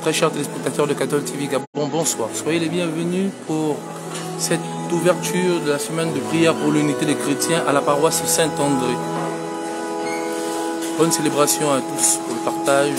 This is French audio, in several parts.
Très chers téléspectateurs de Catholique TV Gabon, bonsoir. Soyez les bienvenus pour cette ouverture de la semaine de prière pour l'unité des chrétiens à la paroisse Saint-André. Bonne célébration à tous pour le partage.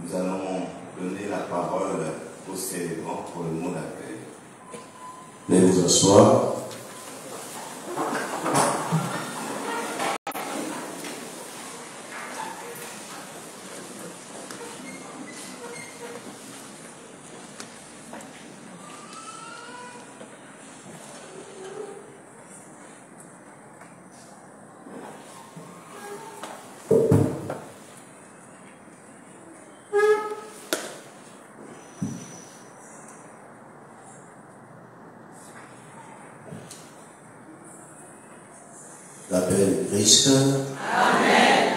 Nous allons donner la parole au célébrant pour le mot d'accueil. Veuillez vous asseoir. La paix de Christ. Amen.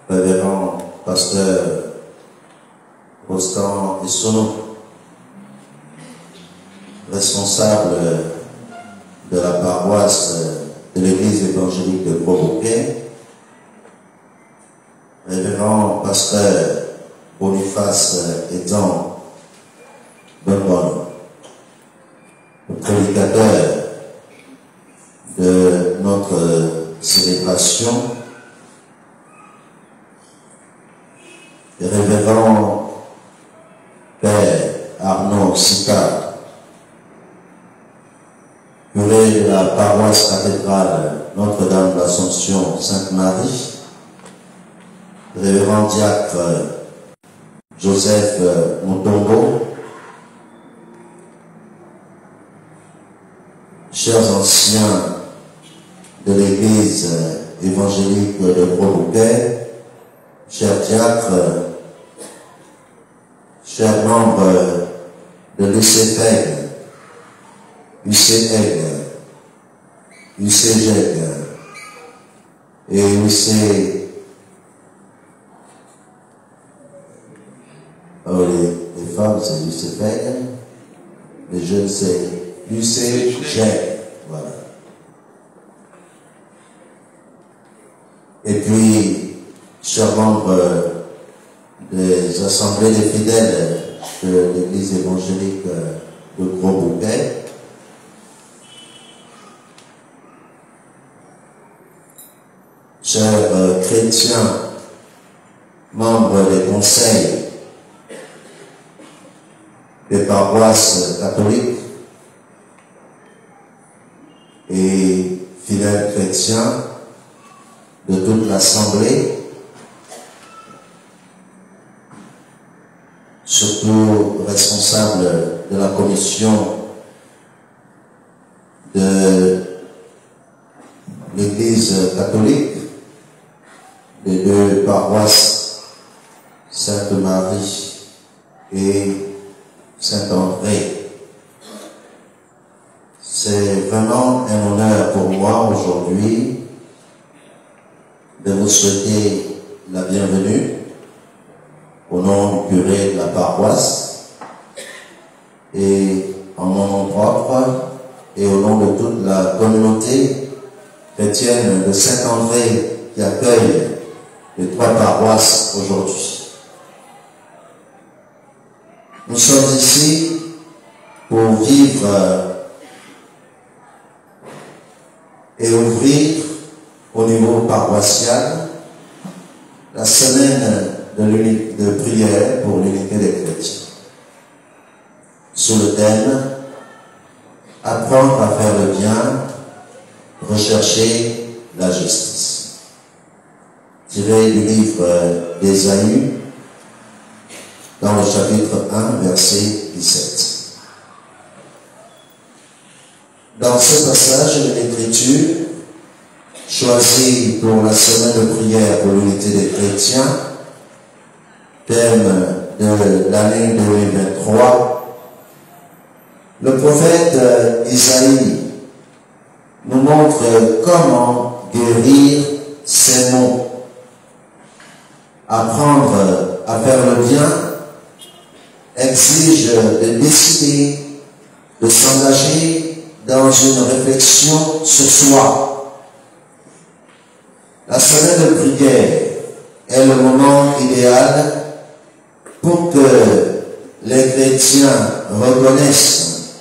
Révérend pasteur Constant Essono, responsable de la paroisse de l'église évangélique de Gros-Bouquet, révérend pasteur Boniface Edson Bonbon, le prédicateur de notre célébration, le révérend Père Arnaud Sicard, curé de la paroisse cathédrale Notre-Dame de l'Assomption Sainte-Marie, révérend diacre Joseph Mutombo, chers anciens de l'église évangélique de Gros-Bouquet, chers diacres, chers membres de l'UCFEG, UCEG, UCGEG et UC. Alors les femmes c'est UCFEG, les jeunes c'est UCGEG, voilà. Et puis, chers membres des assemblées des fidèles de l'église évangélique de Gros-Bouquet, chers chrétiens, membres des conseils des paroisses catholiques et fidèles chrétiens de toute l'Assemblée, surtout responsables de la commission de l'Église catholique des deux paroisses Sainte-Marie et Saint-André. C'est vraiment un honneur pour moi aujourd'hui de vous souhaiter la bienvenue au nom du curé de la paroisse et en mon nom propre et au nom de toute la communauté chrétienne de Saint-André qui accueille les trois paroisses aujourd'hui. Nous sommes ici pour vivre et ouvrir au niveau paroissial la semaine de prière pour l'unité des chrétiens, sous le thème « Apprendre à faire le bien, rechercher la justice », tiré du livre d'Ésaïe, dans le chapitre 1, verset 17. Dans ce passage de l'Écriture, choisi pour la semaine de prière pour l'unité des chrétiens, thème de l'année 2023, le prophète Isaïe nous montre comment guérir ces maux. Apprendre à faire le bien exige de décider, de s'engager dans une réflexion sur soi. La semaine de prière est le moment idéal pour que les chrétiens reconnaissent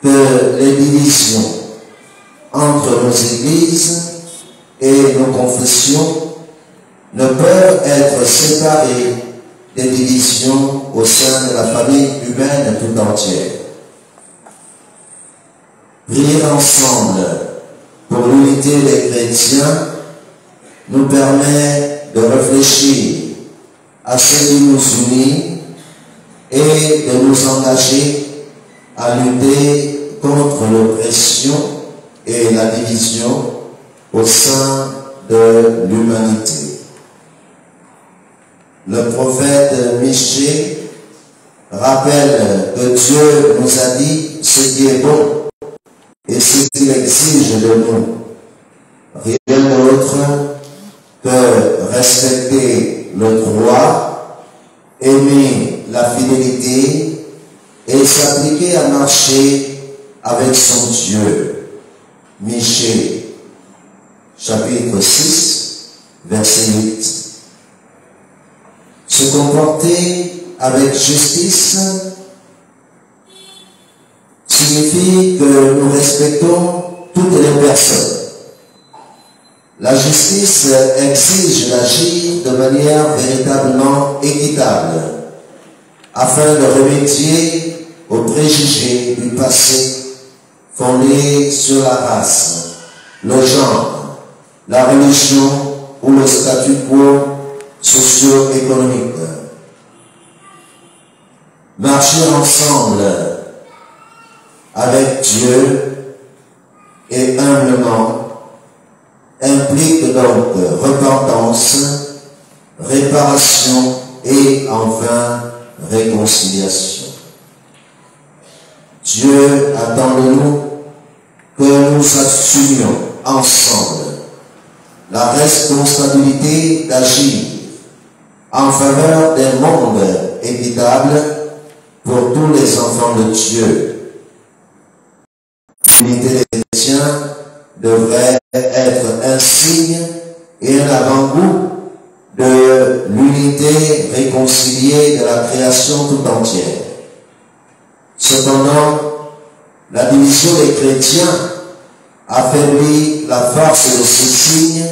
que les divisions entre nos églises et nos confessions ne peuvent être séparées des divisions au sein de la famille humaine tout entière. Prier ensemble pour l'unité des chrétiens nous permet de réfléchir à ce qui nous unit et de nous engager à lutter contre l'oppression et la division au sein de l'humanité. Le prophète Michée rappelle que Dieu nous a dit ce qui est bon et ce qu'il exige de nous. Rien d'autre que respecter le droit, aimer la fidélité et s'appliquer à marcher avec son Dieu. Michée, chapitre 6, verset 8. Se comporter avec justice signifie que nous respectons toutes les personnes. La justice exige d'agir de manière véritablement équitable afin de remédier aux préjugés du passé fondés sur la race, le genre, la religion ou le statu quo socio-économique. Marcher ensemble avec Dieu et humblement implique donc repentance, réparation et enfin réconciliation. Dieu attend de nous que nous assumions ensemble la responsabilité d'agir en faveur d'un monde équitable pour tous les enfants de Dieu. L'unité des chrétiens devrait être un signe et un avant-goût de l'unité réconciliée de la création tout entière. Cependant, la division des chrétiens affaiblit la force de ce signe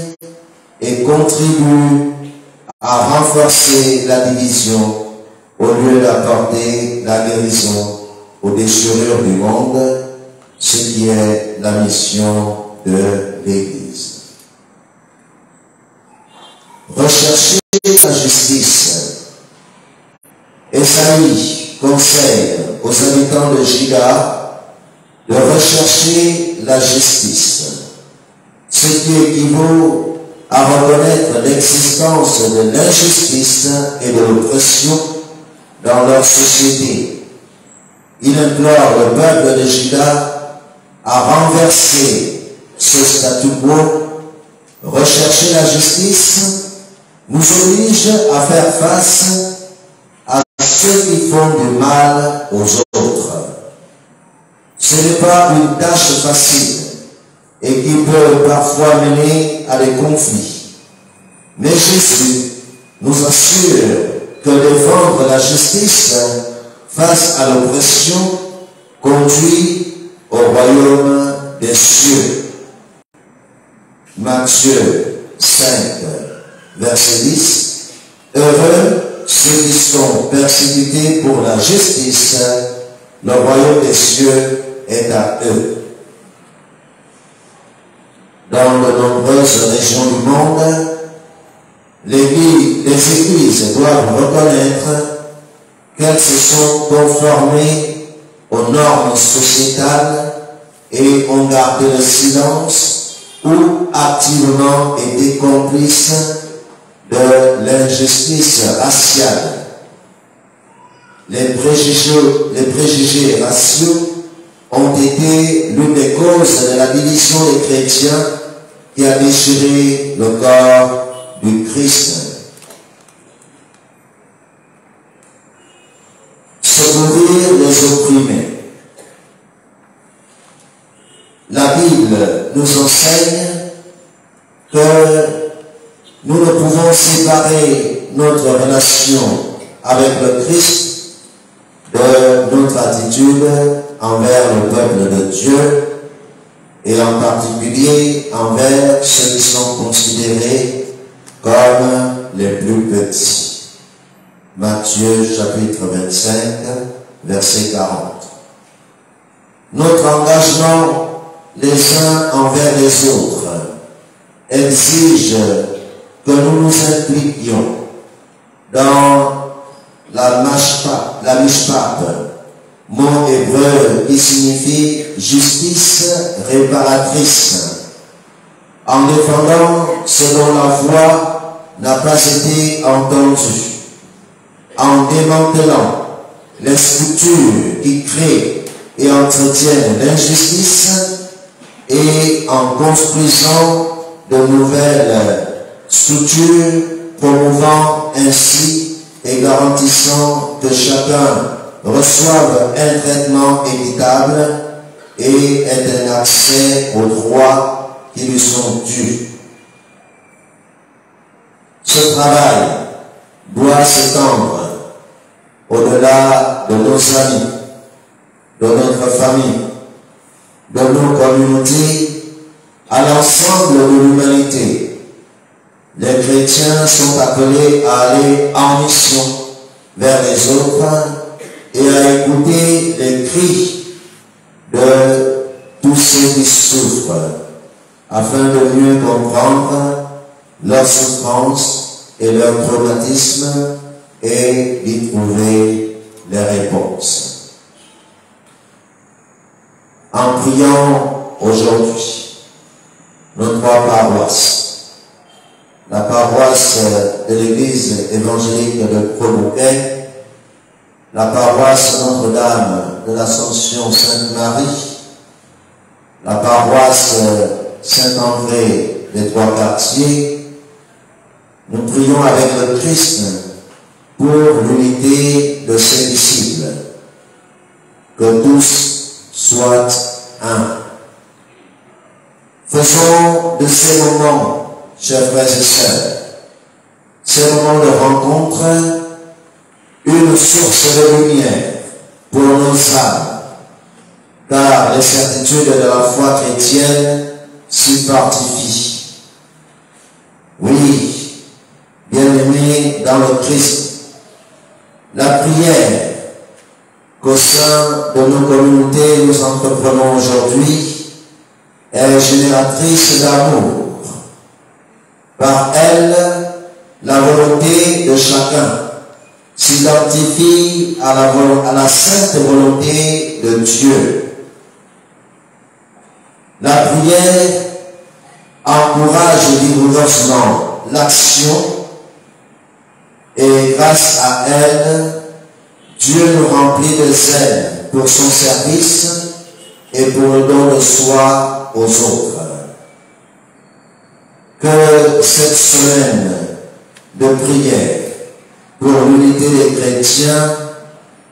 et contribue à renforcer la division au lieu d'apporter la guérison aux déchirures du monde, ce qui est la mission de l'Église. Rechercher la justice. Esaïe conseille aux habitants de Juda de rechercher la justice, ce qui équivaut à reconnaître l'existence de l'injustice et de l'oppression dans leur société. Il implore le peuple de Juda à renverser ce statu quo. Rechercher la justice nous oblige à faire face à ceux qui font du mal aux autres. Ce n'est pas une tâche facile et qui peut parfois mener à des conflits. Mais Jésus nous assure que défendre la justice face à l'oppression conduit au royaume des cieux. Matthieu 5, verset 10. Heureux ceux qui sont persécutés pour la justice, le royaume des cieux est à eux. Dans de nombreuses régions du monde, les églises doivent reconnaître qu'elles se sont conformées aux normes sociétales et ont gardé le silence ou activement été complices de l'injustice raciale. Les préjugés raciaux ont été l'une des causes de la division des chrétiens qui a déchiré le corps du Christ. Secourir les opprimés. La Bible nous enseigne que nous ne pouvons séparer notre relation avec le Christ de notre attitude envers le peuple de Dieu et en particulier envers ceux qui sont considérés comme les plus petits. Matthieu chapitre 25, verset 40. Notre engagement les uns envers les autres exige que nous nous impliquions dans la mishpat, mot hébreu qui signifie justice réparatrice, en défendant ce dont la voix n'a pas été entendue, en démantelant les structures qui créent et entretiennent l'injustice et en construisant de nouvelles structures promouvant ainsi et garantissant que chacun reçoive un traitement équitable et ait un accès aux droits qui lui sont dus. Ce travail doit s'étendre au-delà de nos amis, de notre famille, de nos communautés, à l'ensemble de l'humanité. Les chrétiens sont appelés à aller en mission vers les autres et à écouter les cris de tous ceux qui souffrent, afin de mieux comprendre leurs souffrances et leurs traumatismes et d'y trouver les réponses. En priant aujourd'hui nos trois paroisses, la paroisse de l'église évangélique de Provouquet, la paroisse Notre-Dame de l'Assomption Sainte-Marie, la paroisse Saint-André des Trois-Quartiers, nous prions avec le Christ pour l'unité de ses disciples, que tous soient un. Faisons de ces moments, chers frères et sœurs, ces moments de rencontre, une source de lumière pour nos âmes, car les certitudes de la foi chrétienne s'y fortifient. Oui, dans le Christ. La prière qu'au sein de nos communautés nous entreprenons aujourd'hui est génératrice d'amour. Par elle, la volonté de chacun s'identifie à la sainte volonté de Dieu. La prière encourage vigoureusement l'action et grâce à elle, Dieu nous remplit de zèle pour son service et pour le don de soi aux autres. Que cette semaine de prière pour l'unité des chrétiens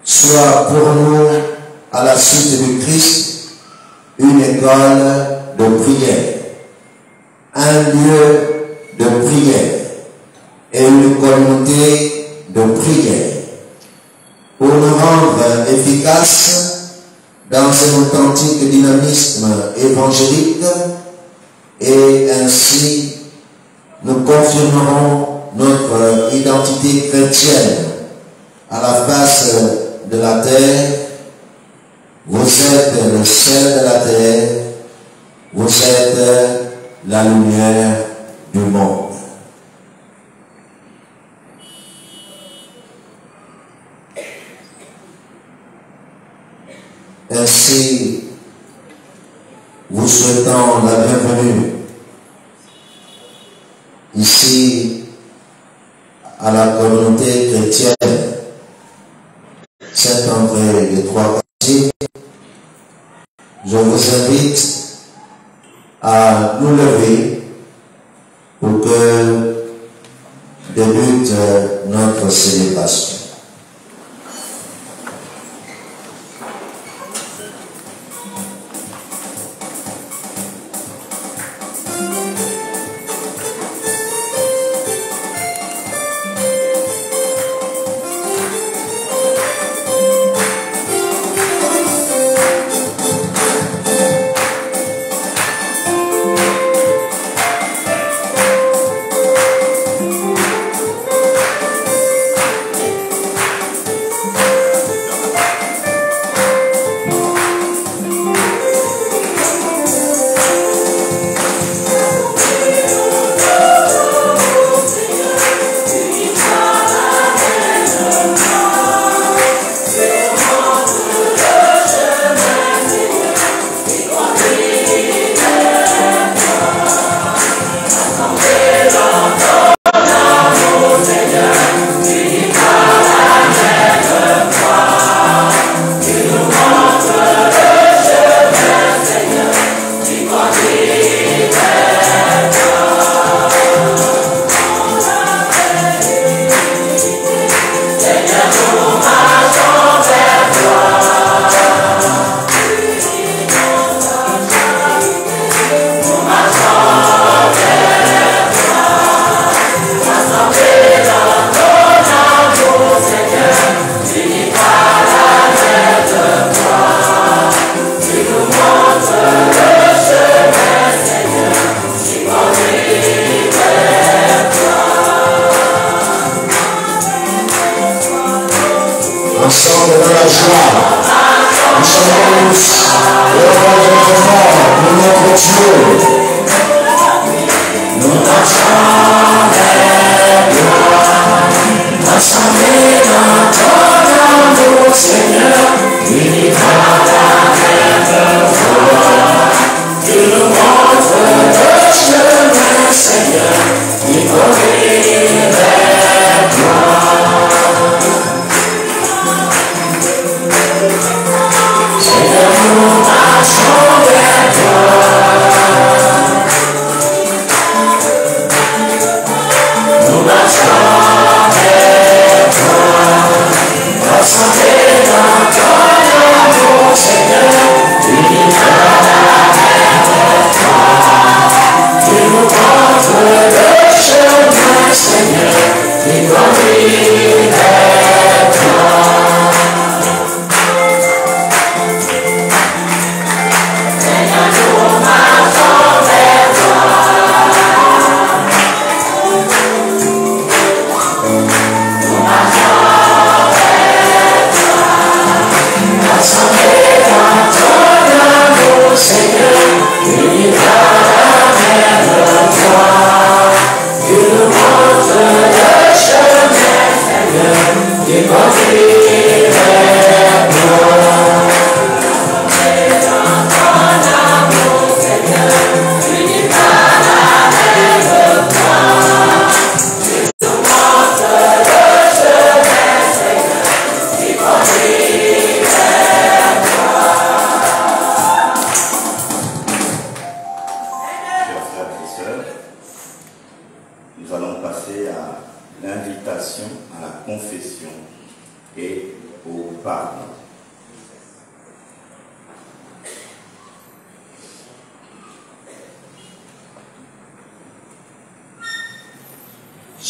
soit pour nous, à la suite du Christ, une école de prière, un lieu de prière et une communauté de prière pour nous rendre efficaces dans un authentique dynamisme évangélique, et ainsi nous confirmerons notre identité chrétienne à la face de la terre. Vous êtes le sel de la terre, vous êtes la lumière du monde. Ainsi, vous souhaitant la bienvenue ici à la communauté chrétienne Saint-André des Trois-Quartiers, je vous invite à nous lever pour que débute notre célébration.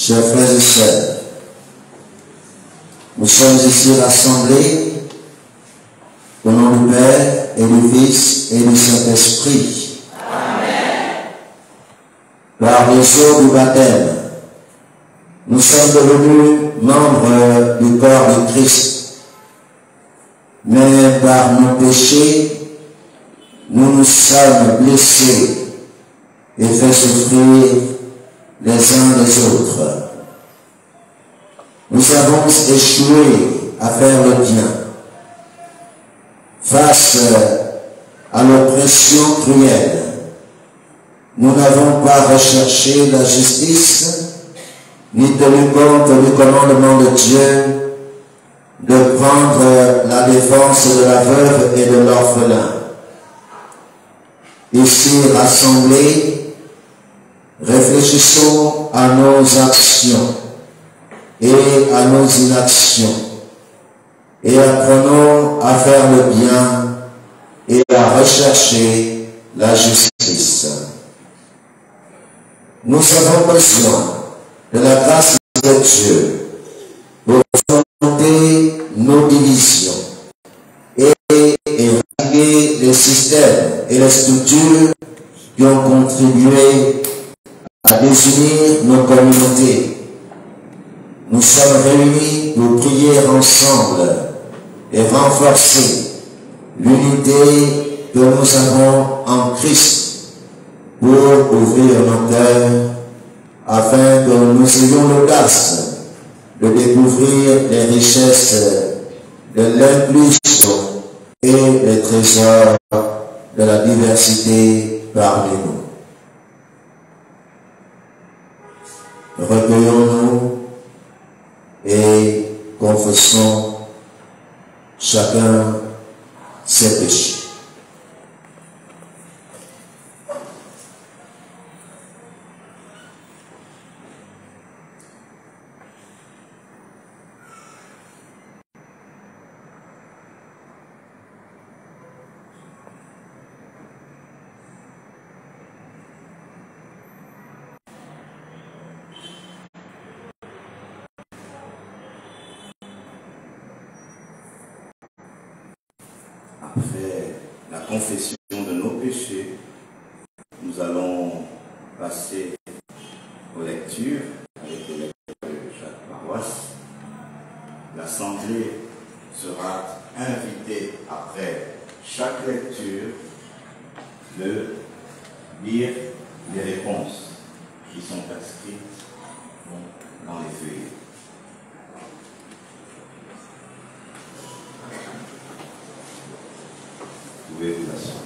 chers frères et sœurs, nous sommes ici rassemblés au nom du Père et du Fils et du Saint-Esprit. Amen. Par les eaux du baptême, nous sommes devenus membres du corps de Christ. Mais par nos péchés, nous nous sommes blessés et fait souffrir les uns les autres. Nous avons échoué à faire le bien. Face à l'oppression cruelle, nous n'avons pas recherché la justice, ni tenu compte du commandement de Dieu de prendre la défense de la veuve et de l'orphelin. Ici rassemblés, réfléchissons à nos actions et à nos inactions et apprenons à faire le bien et à rechercher la justice. Nous avons besoin de la grâce de Dieu pour surmonter nos divisions et éradiquer les systèmes et les structures qui ont contribué à désunir nos communautés. Nous sommes réunis pour prier ensemble et renforcer l'unité que nous avons en Christ pour ouvrir nos cœurs afin que nous ayons l'audace de découvrir les richesses de l'inclusion et les trésors de la diversité parmi nous. Recueillons-nous et confessons chacun ses péchés. Après la confession de nos péchés, nous allons passer aux lectures avec les lectures de chaque paroisse. L'Assemblée sera invitée après chaque lecture de lire les réponses qui sont inscrites dans les feuilles. Vous pouvez vous asseoir.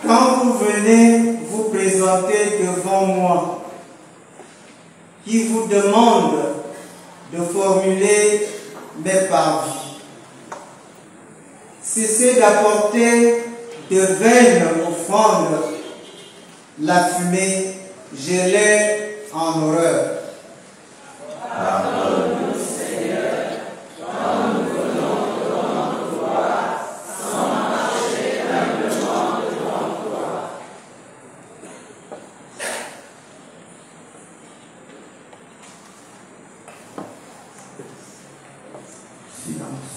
Quand vous venez vous présenter devant moi, qui vous demande de formuler mes parvis, cessez d'apporter de vaines offrandes, la fumée, je l'ai en horreur. Pardonne-nous, Seigneur, quand nous venons devant toi, sans marcher humblement devant toi. Silence.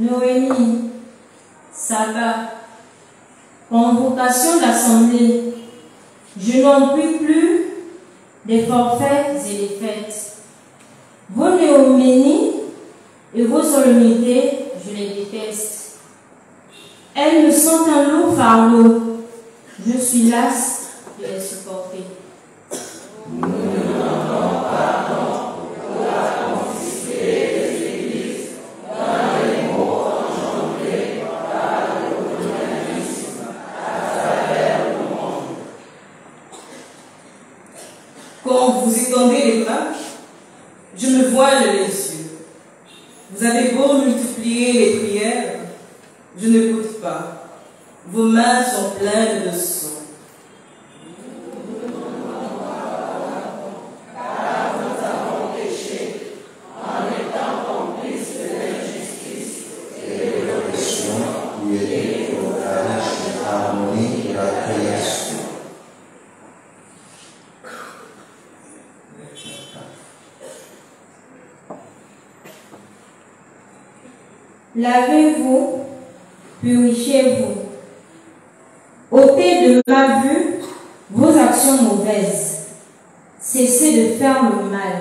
Noémie, Saga, convocation de l'Assemblée. Je n'en puis plus des forfaits et des fêtes. Vos néoménies et vos solennités, je les déteste. Elles me sont un lourd fardeau. Je suis lasse de les supporter. Nous demandons pardon pour la confisquer des églises dans les mots engendrés par le colonialisme à travers le monde. Quand vous étendez les mains, je me voile les yeux. Vous avez beau multiplier les prières, je n'écoute pas. Vos mains sont pleines de sang. Car nous avons péché en étant complices de l'injustice et de l'oppression qui est pour la riche harmonie de la création. Lavez-vous, purifiez-vous. Ôtez de ma vue vos actions mauvaises. Cessez de faire le mal.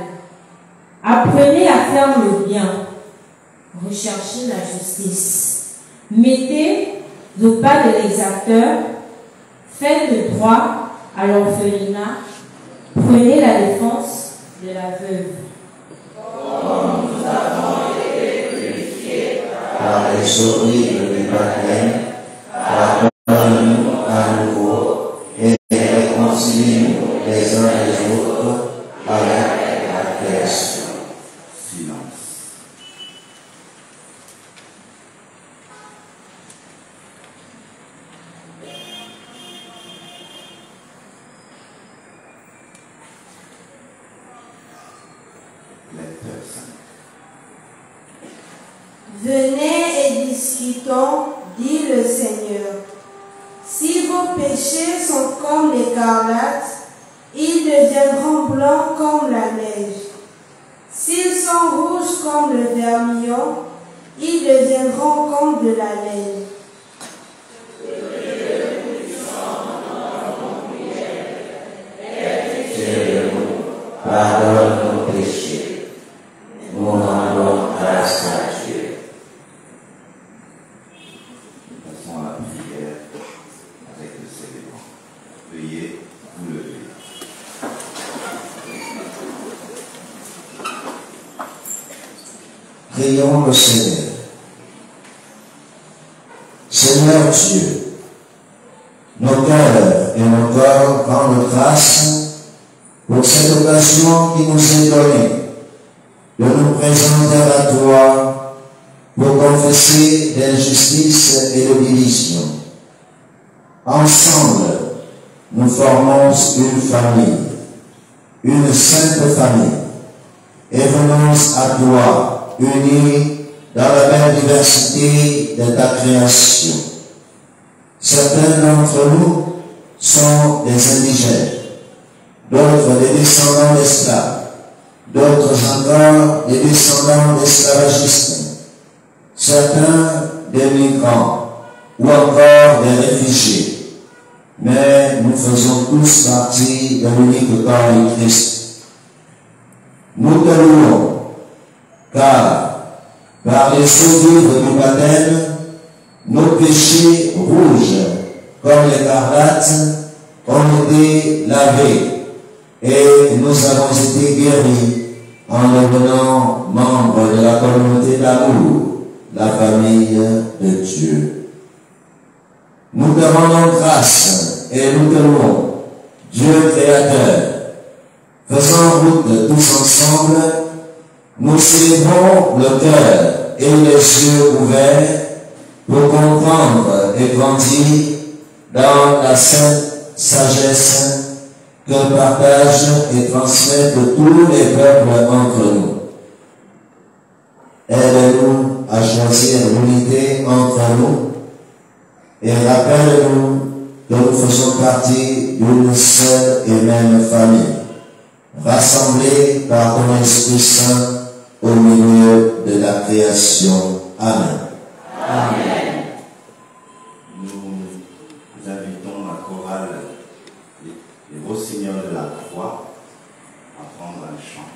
Apprenez à faire le bien. Recherchez la justice. Mettez au pas de l'exacteur. Faites le droit à l'orphelinat. Prenez la défense de la veuve. Par les horribles du baptême, pardonne-nous à nouveau et réconcilie-nous les uns les autres avec la création. Silence. Lecteur 5. Venez et discutons, dit le Seigneur. Si vos péchés sont comme l'écarlate, ils deviendront blancs comme la neige. S'ils sont rouges comme le vermillon, ils deviendront comme de la laine. Pardonne nos péchés. Nous rendons grâce à Dieu. Nous passons à la prière avec le célébrant. Veuillez vous lever. Prions le Seigneur. Seigneur Dieu, nos cœurs et nos corps rendent grâce pour cette occasion qui nous est donnée de nous présenter à toi pour confesser d'injustice et de division. Ensemble, nous formons une famille, une sainte famille, et venons à toi, unis dans la belle diversité de ta création. Certains d'entre nous sont des indigènes, d'autres des descendants d'esclaves, d'autres encore des descendants d'esclavagistes, certains des migrants ou encore des réfugiés. Mais nous faisons tous partie de l'unique corps du Christ. Nous te louons, car par les eaux vives du baptême, nos péchés rouges comme l'écarlate ont été lavés et nous avons été guéris en devenant membres de la communauté d'amour, la famille de Dieu. Nous te rendons grâce et nous te louons, Dieu créateur. Faisons route tous ensemble, nous célébrons le cœur et les yeux ouverts pour comprendre et grandir dans la sainte sagesse que partagent et transmettent tous les peuples entre nous. Aide-nous à choisir l'unité entre nous et rappelle-nous que nous faisons partie d'une seule et même famille, rassemblés par ton Esprit Saint au milieu de la création. Amen. Amen. Nous invitons la chorale les Rossignols de la Croix à prendre un chant.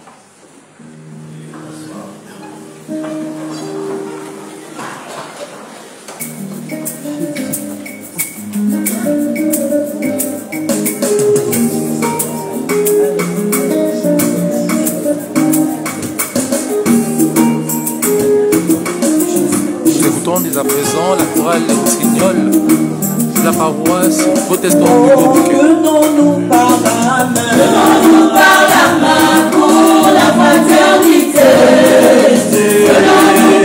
Dès à présent, la chorale Les Rossignols de la paroisse protestante du Gros-Bouquet. Tenons-nous par la main. Tenons-nous par la main pour la fraternité. Tenons-nous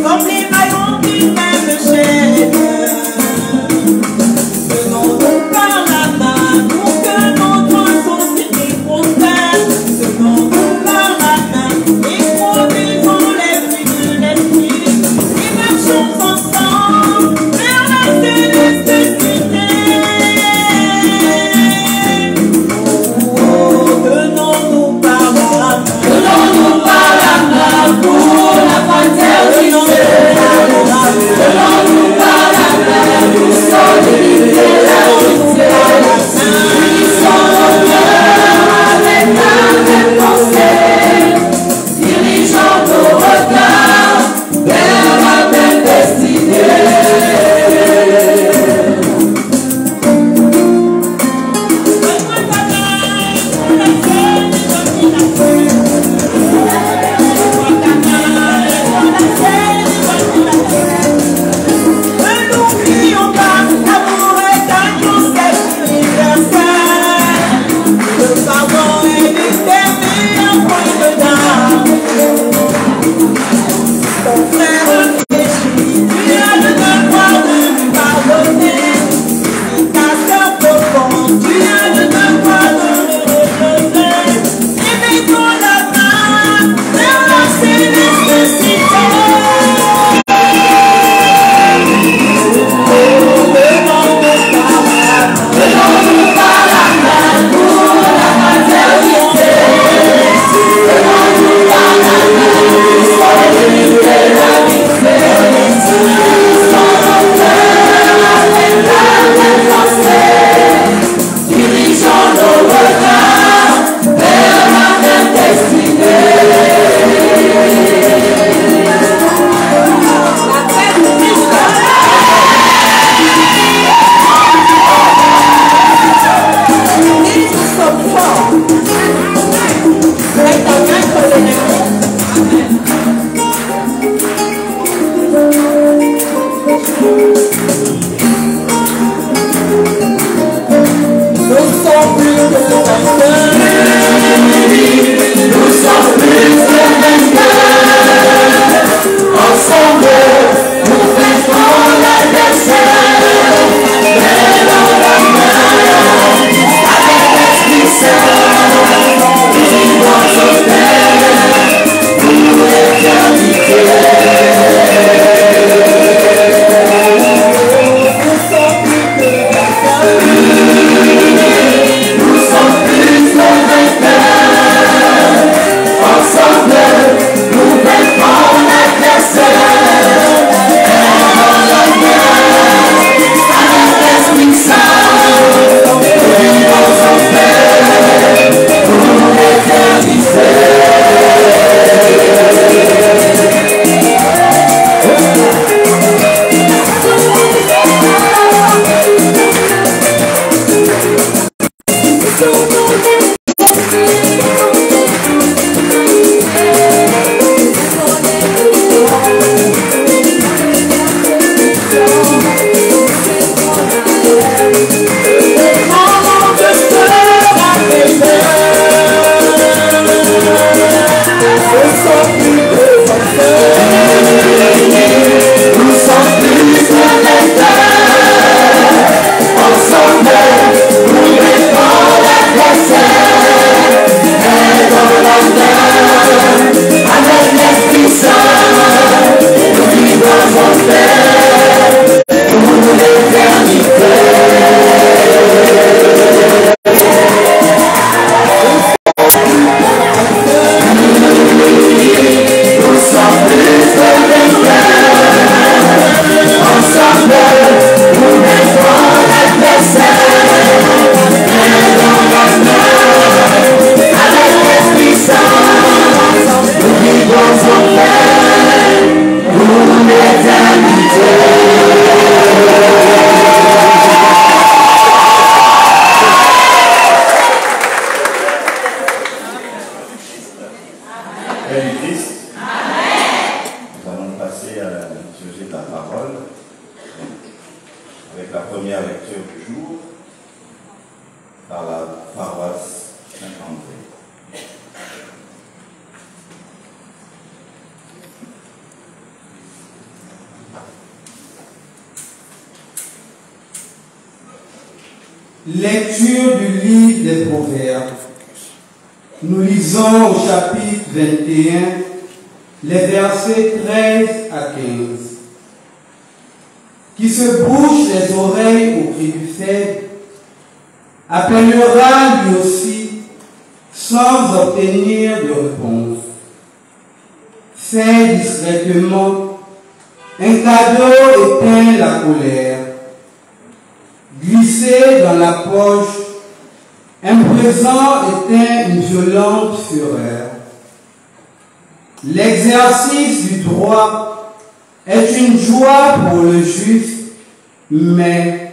comme les maillons d'une même chaîne. Tenons-nous par la main pour que notre société prospère. Tenons-nous par la main et produisons les fruits de l'esprit. Et marchons ensemble vers la céleste cité. Tenons-nous par la main. Tenons-nous par la main pour la fraternité. Tenons-nous par la main pour solidité, l'amitié. Unissons nos cœurs avec la même pensée. Dirigeons nos regards vers la même destinée. N'oublions pas, l'amour est un concept universel. Le pardon est l'éternel, un point de dame. Ton frère péchit, tu as le devoir de lui pardonner. Si ta sœur profonde, tu as le devoir de le rejeter. Et mettons la main vers la céleste cité. Tenons-nous par la main pour la fraternité. Tenons-nous par la main pour solidité, l'amitié. Unissons nos cœurs avec la même pensée. Dirigeons nos regards vers la même destinée. La paix du Christ. Ils sont forts. Est en maître de l'ennemi. Nous sommes plus que vainqueurs. Nous sommes plus que vainqueurs. Ensemble, nous vaincrons l'adversaire. Mais dans la main, avec l'Esprit Saint, nous vivons sur terre pour l'éternité. Nous sommes plus que vainqueurs. Nous sommes plus que vainqueurs. Ensemble, nous vaincrons l'adversaire. Dans la main, avec l'Esprit Saint, nous vivons en paix pour l'éternité. avec la première lecture du jour par la paroisse Saint-André. Lecture du livre des Proverbes. Nous lisons au chapitre 21, les versets 13 à 15. Qui se bouche les oreilles au cri du faible appellera lui aussi sans obtenir de réponse. Fait discrètement, un cadeau éteint la colère. Glisser dans la poche, un présent éteint une violente fureur. L'exercice du droit est une joie pour le juste, mais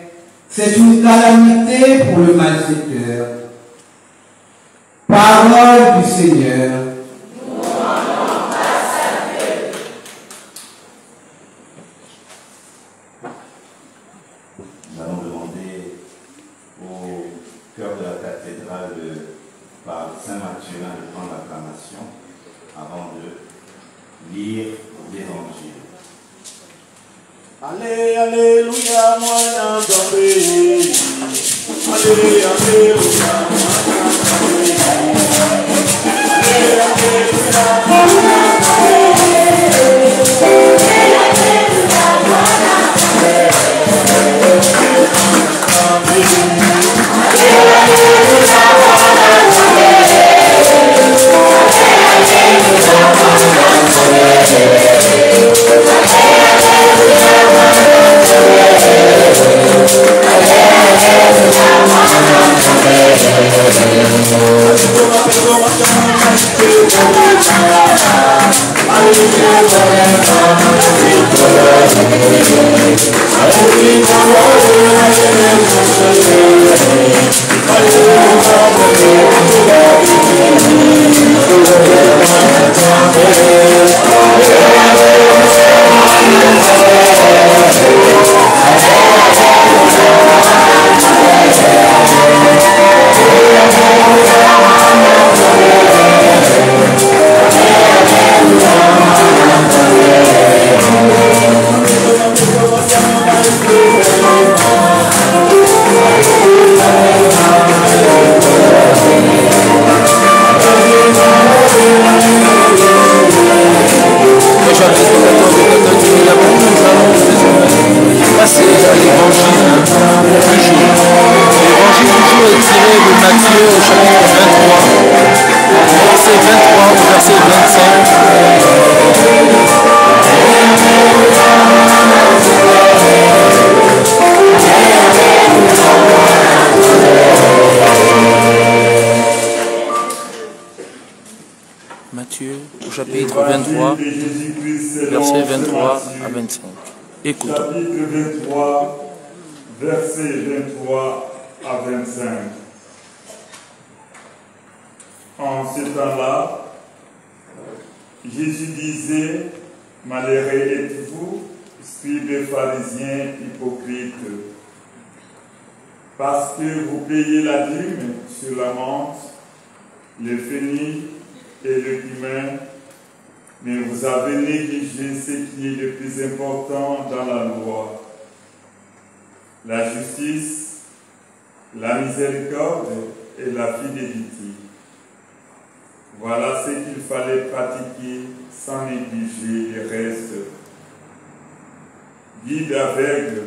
c'est une calamité pour le malfaiteur. Parole du Seigneur. Nous allons demander au cœur de la cathédrale par Saint Matthieu de prendre l'acclamation avant de lire l'évangile. Allez, alléluia, moi j'entendrai. Allez, alléluia, Matthieu au chapitre 23, versets 23 à 25. Écoute. Chapitre 23, versets 23 à 25. En ce temps-là, Jésus disait, malheureux êtes-vous, scribes et pharisiens hypocrites, parce que vous payez la dîme sur la menthe, le fenil et le cumin, mais vous avez négligé ce qui est le plus important dans la loi, la justice, la miséricorde et la fidélité. Voilà ce qu'il fallait pratiquer sans négliger les restes. Guide aveugle,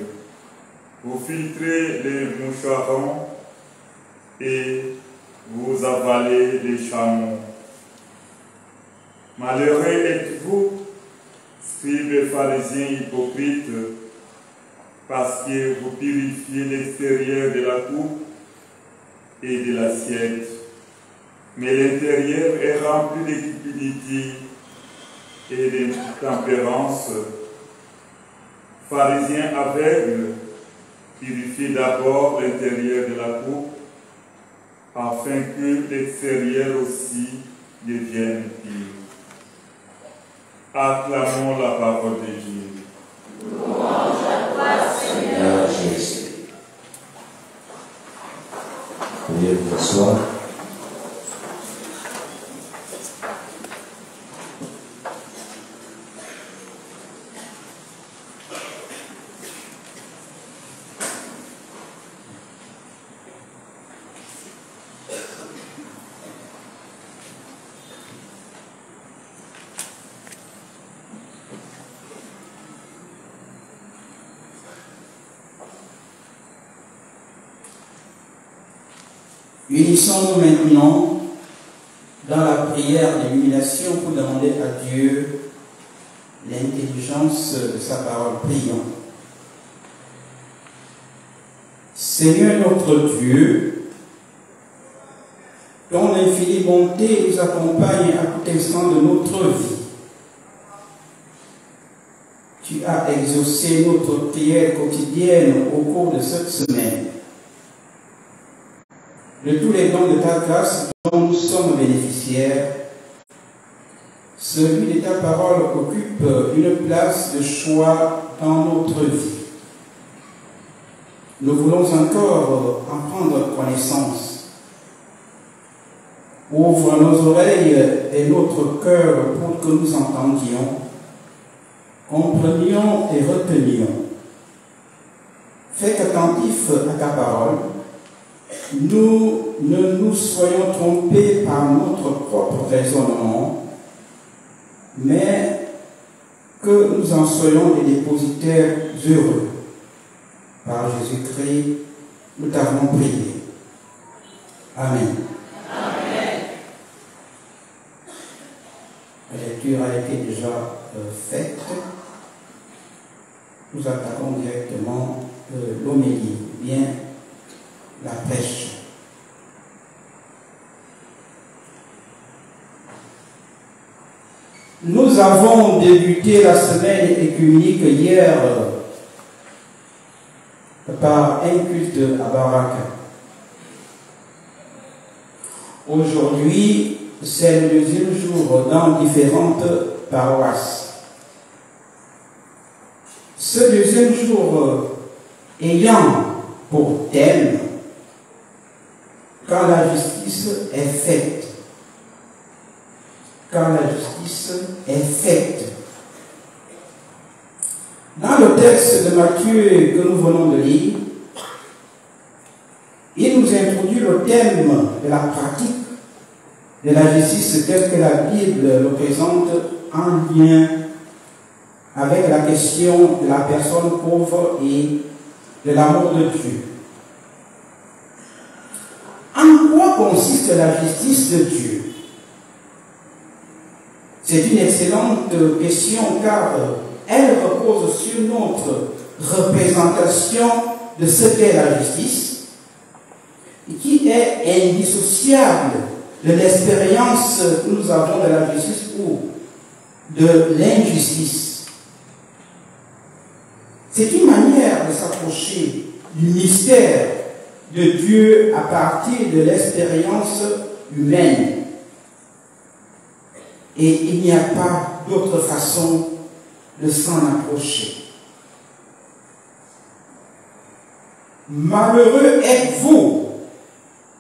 vous filtrez les moucherons et vous avalez les chameaux. Malheureux êtes-vous, scribes et pharisiens hypocrites, parce que vous purifiez l'extérieur de la coupe et de l'assiette, mais l'intérieur est rempli de cupidité et d'intempérance. Pharisiens aveugles, purifiez d'abord l'intérieur de la coupe, afin que l'extérieur aussi devienne pur. Acclamons la parole de Dieu. Louange à toi, Seigneur Jésus. Veuillez vous asseoir. Unissons-nous maintenant dans la prière d'illumination pour demander à Dieu l'intelligence de sa parole. Prions. Seigneur notre Dieu, ton infinie bonté nous accompagne à tout instant de notre vie. Tu as exaucé notre prière quotidienne au cours de cette semaine. De tous les dons de ta grâce dont nous sommes bénéficiaires, celui de ta parole occupe une place de choix dans notre vie. Nous voulons encore en prendre connaissance. Ouvre nos oreilles et notre cœur pour que nous entendions, comprenions et retenions. Fais qu'attentifs à ta parole, nous ne nous soyons trompés par notre propre raisonnement, mais que nous en soyons des dépositaires heureux. Par Jésus-Christ, nous t'avons prié. Amen. Amen. La lecture a été déjà faite. Nous attaquons directement l'homélie, bien la prêche. Nous avons débuté la semaine écuménique hier par un culte à Baraka. Aujourd'hui, c'est le deuxième jour dans différentes paroisses. Ce deuxième jour ayant pour thème quand la justice est faite. Quand la justice est faite. Dans le texte de Matthieu que nous venons de lire, il nous introduit le thème de la pratique de la justice telle que la Bible le présente en lien avec la question de la personne pauvre et de l'amour de Dieu. En quoi consiste la justice de Dieu? C'est une excellente question car elle repose sur notre représentation de ce qu'est la justice, qui est indissociable de l'expérience que nous avons de la justice ou de l'injustice. C'est une manière de s'approcher du mystère de Dieu à partir de l'expérience humaine. Et il n'y a pas d'autre façon de s'en approcher. Malheureux êtes-vous,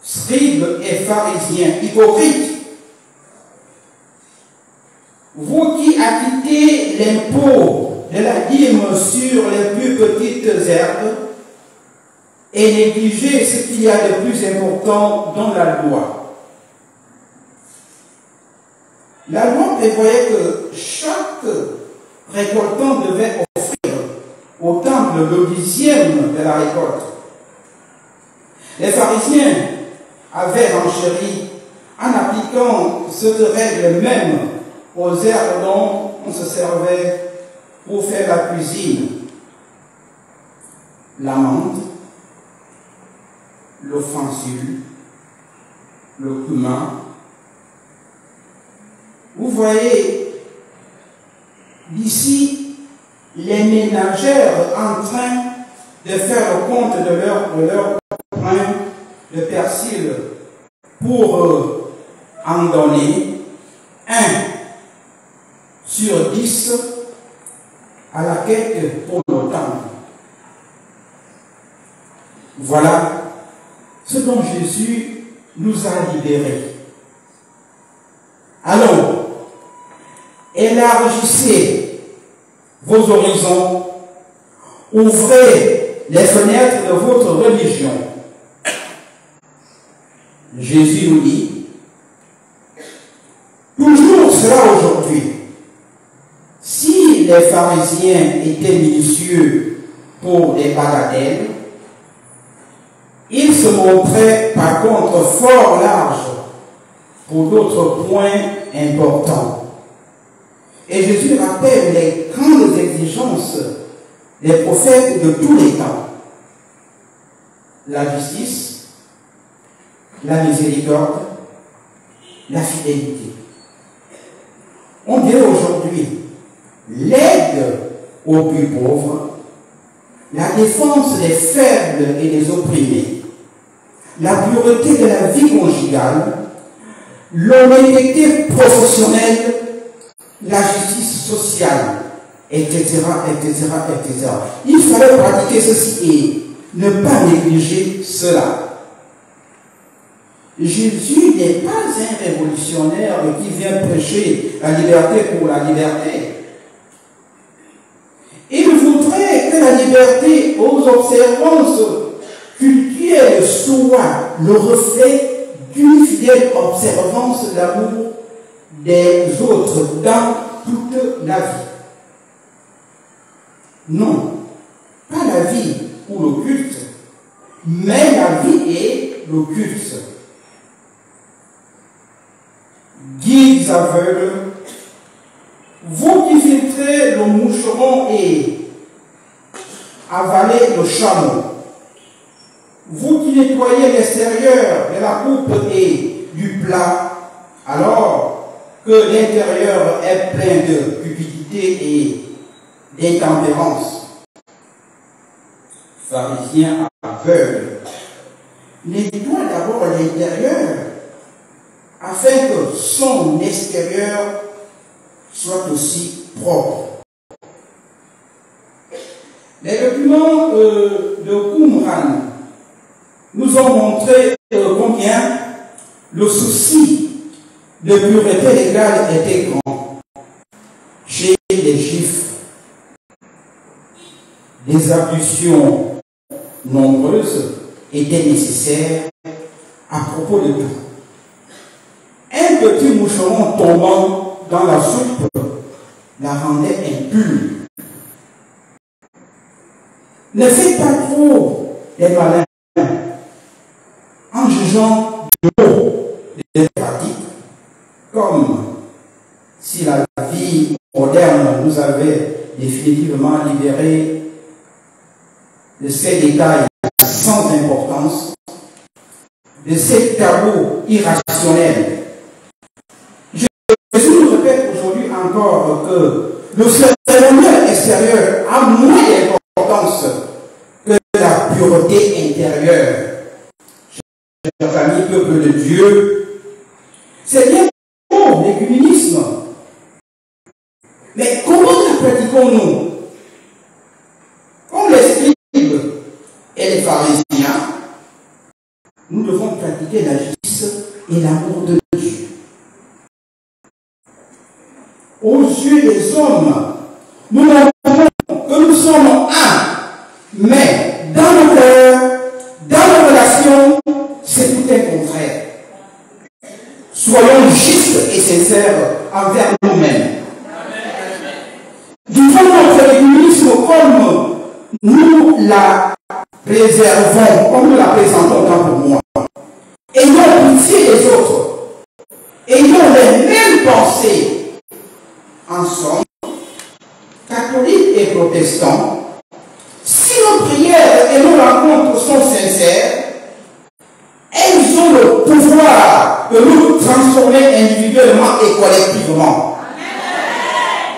scribes et pharisiens hypocrites, vous qui acquittez l'impôt de la dîme sur les plus petites herbes et négligez ce qu'il y a de plus important dans la loi. La loi prévoyait que chaque récoltant devait offrir au temple le 10e de la récolte. Les pharisiens avaient renchéri en appliquant cette règle même aux herbes dont on se servait pour faire la cuisine. L'amande, le fansul, le cumin. Vous voyez d'ici les ménagères en train de faire le compte de leur pain de persil pour en donner 1 sur 10 à la quête pour le temple. Voilà ce dont Jésus nous a libérés. Allons, élargissez vos horizons, ouvrez les fenêtres de votre religion. Jésus nous dit, toujours cela aujourd'hui. Si les pharisiens étaient minutieux pour les bagatelles, il se montrait par contre fort large pour d'autres points importants. Et Jésus rappelle les grandes exigences des prophètes de tous les temps. La justice, la miséricorde, la fidélité. On dirait aujourd'hui l'aide aux plus pauvres, la défense des faibles et des opprimés, la pureté de la vie conjugale, l'honnêteté professionnelle, la justice sociale, etc., etc., etc. Il fallait pratiquer ceci et ne pas négliger cela. Jésus n'est pas un révolutionnaire qui vient prêcher la liberté pour la liberté. Il voudrait que la liberté aux observances cultuelles soit le reflet d'une fidèle observance de l'amour des autres dans toute la vie. Non, pas la vie ou le culte, mais la vie et le culte. Guides aveugles, vous qui filtrez le moucheron et avalez le chameau, vous qui nettoyez l'extérieur de la coupe et du plat, alors que l'intérieur est plein de cupidité et d'intempérance. Pharisiens aveugles, nettoie d'abord l'intérieur afin que son extérieur soit aussi propre. Les documents de Qumran nous ont montré combien le souci de pureté légale était grand chez les Juifs. Des ablutions nombreuses étaient nécessaires à propos de tout. Un petit moucheron tombant dans la soupe la rendait impure. Ne faites pas trop les malins en jugeant de l'eau des pratiques, comme si la vie moderne nous avait définitivement libérés de ces détails sans importance, de ces tabous irrationnels. Je vous répète aujourd'hui encore que le cérémonial extérieur a moins d'importance que la pureté intérieure. Chers amis, peuple de Dieu, c'est bien beau l'écuménisme, mais comment la pratiquons-nous? Comme les scribes et les pharisiens, nous devons pratiquer la justice et l'amour de Dieu. Aux yeux des hommes, nous n'avons que nous sommes un, mais dans nos cœurs, dans nos relations, c'est tout un contraire. Soyons justes et sincères envers nous-mêmes. Vivons notre égoïsme comme nous la préservons, comme nous la présentons tant pour moi. Ayons pitié des autres. Ayons les mêmes pensées. En somme, catholiques et protestants, si nos prières et nos rencontres sont sincères, elles ont le pouvoir de nous transformer individuellement et collectivement.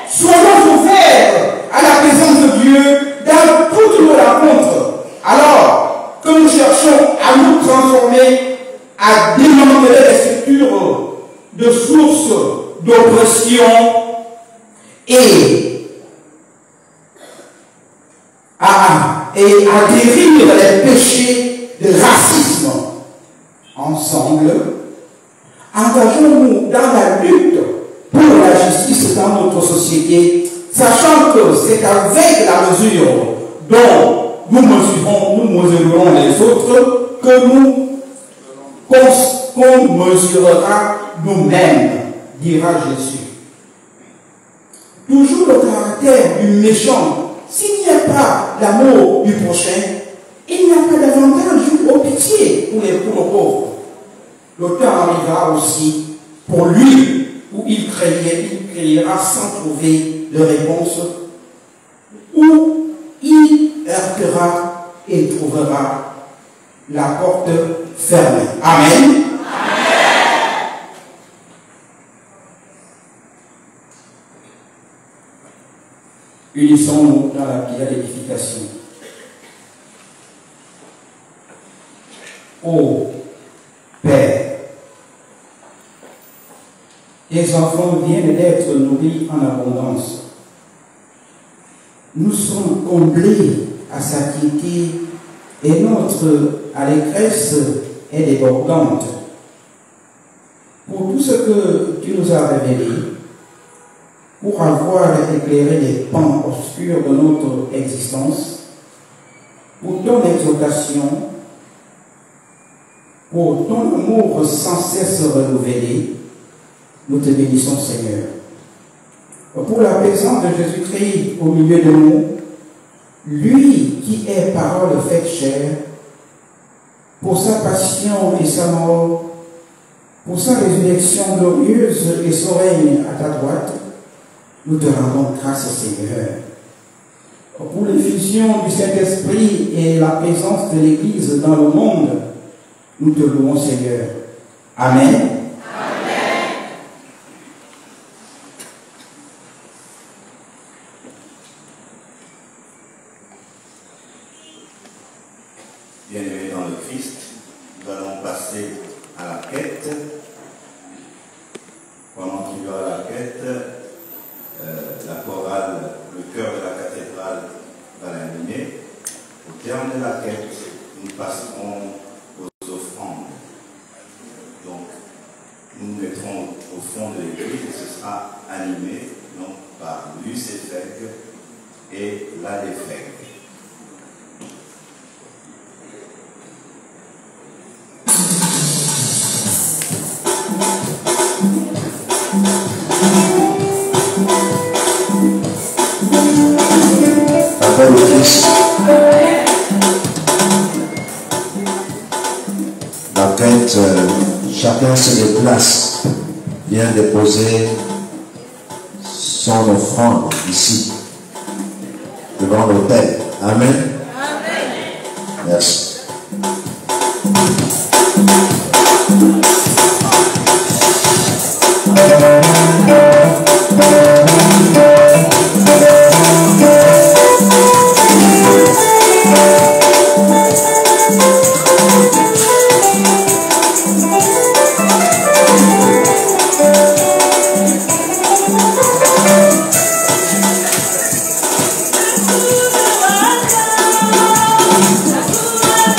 Soyons ouverts à la présence de Dieu dans toutes nos rencontres, alors que nous cherchons à nous transformer, à démanteler les structures de sources d'oppression et à guérir les péchés de racisme. Ensemble, engageons-nous dans la lutte pour la justice dans notre société, sachant que c'est avec la mesure dont nous mesurerons les autres que qu'on mesurera nous-mêmes, dira Jésus. Toujours le caractère du méchant. S'il n'y a pas l'amour du prochain, il n'y a pas d'avantage ou pitié. pitié pour les pauvres. Le temps arrivera aussi pour lui où il criera sans trouver de réponse, où il heurtera et trouvera la porte fermée. Amen. Unissons-nous dans la prière d'édification. Ô Père, tes enfants viennent d'être nourris en abondance. Nous sommes comblés à satiété et notre allégresse est débordante. Pour tout ce que tu nous as révélé, pour avoir éclairé les pans obscurs de notre existence, pour ton exaltation, pour ton amour sans cesse renouvelé, nous te bénissons, Seigneur. Pour la présence de Jésus-Christ au milieu de nous, lui qui est parole faite chair, pour sa passion et sa mort, pour sa résurrection glorieuse et son règne à ta droite, nous te rendons grâce, Seigneur. Pour l'effusion du Saint-Esprit et la présence de l'Église dans le monde, nous te louons, Seigneur. Amen. Bien-aimés dans le Christ, nous allons passer à la quête. Pendant qu'il y aura la quête, la chorale, le chœur de la cathédrale va l'animer. Au terme de la quête, nous passerons aux offrandes. Donc, nous nous mettrons au fond de l'église et ce sera animé donc, par Lucéphèque et la Déphèque. Appel au Christ. La quête, chacun se déplace, vient déposer son offrande ici, devant l'autel. Amen. Amen. Merci. La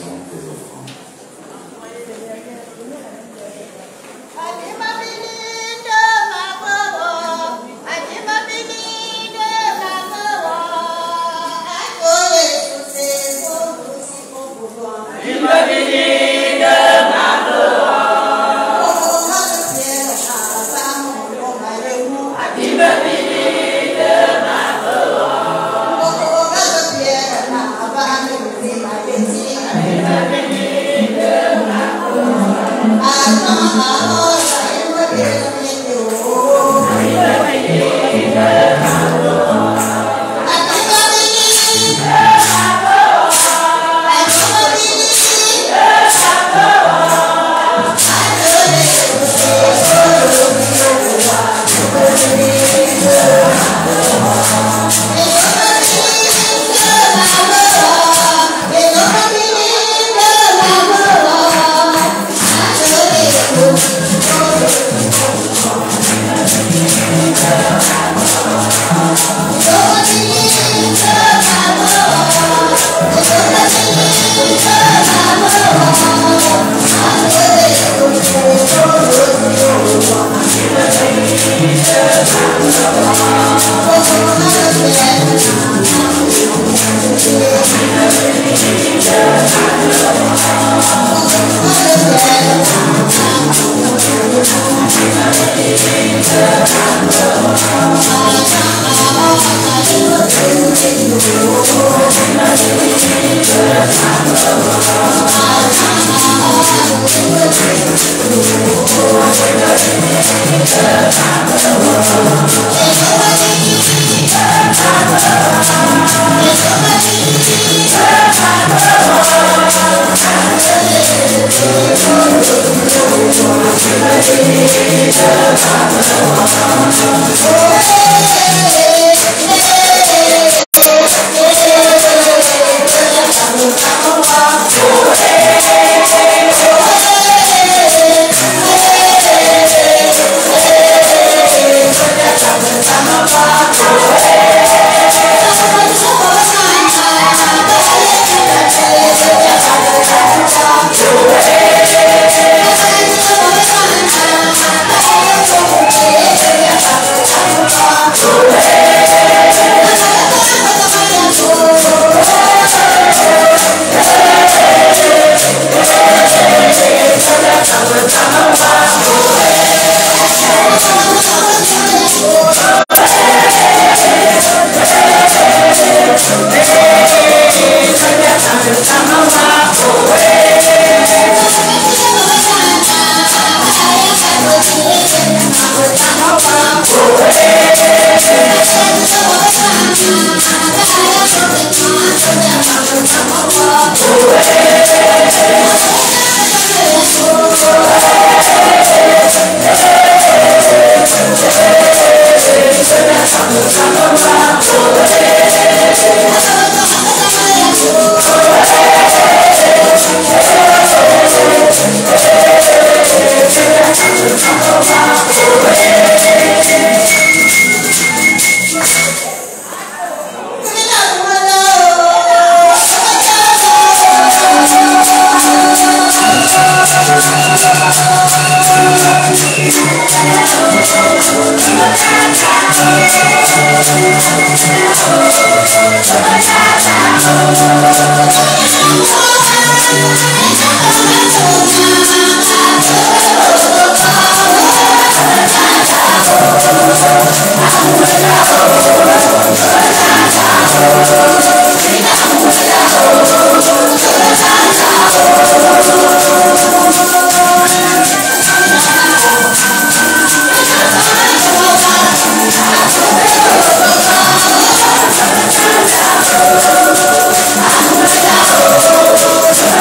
présentation des offrandes.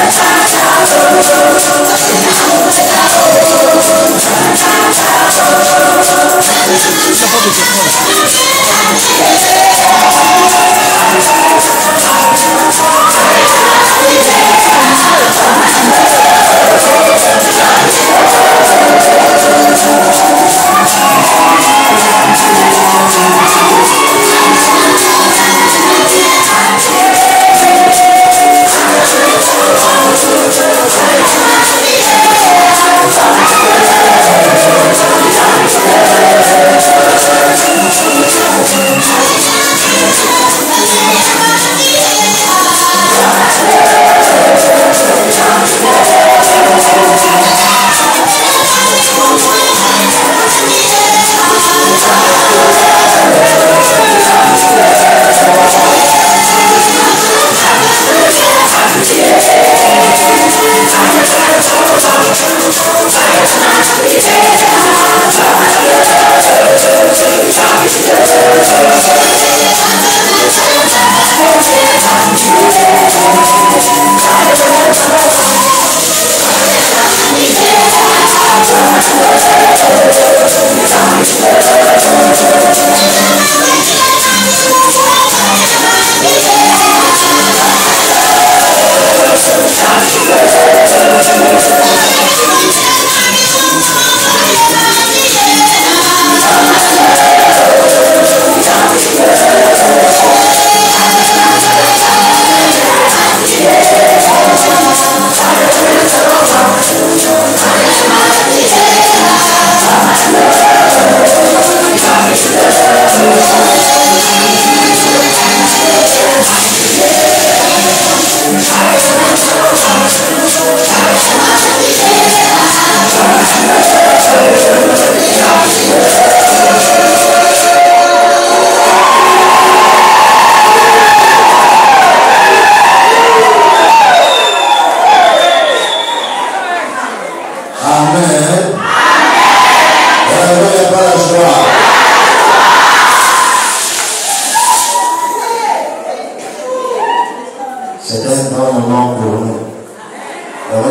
Bye.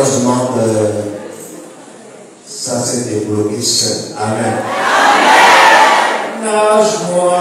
malheureusement, ça s'est débloqué seul. Amen. Lâche-moi.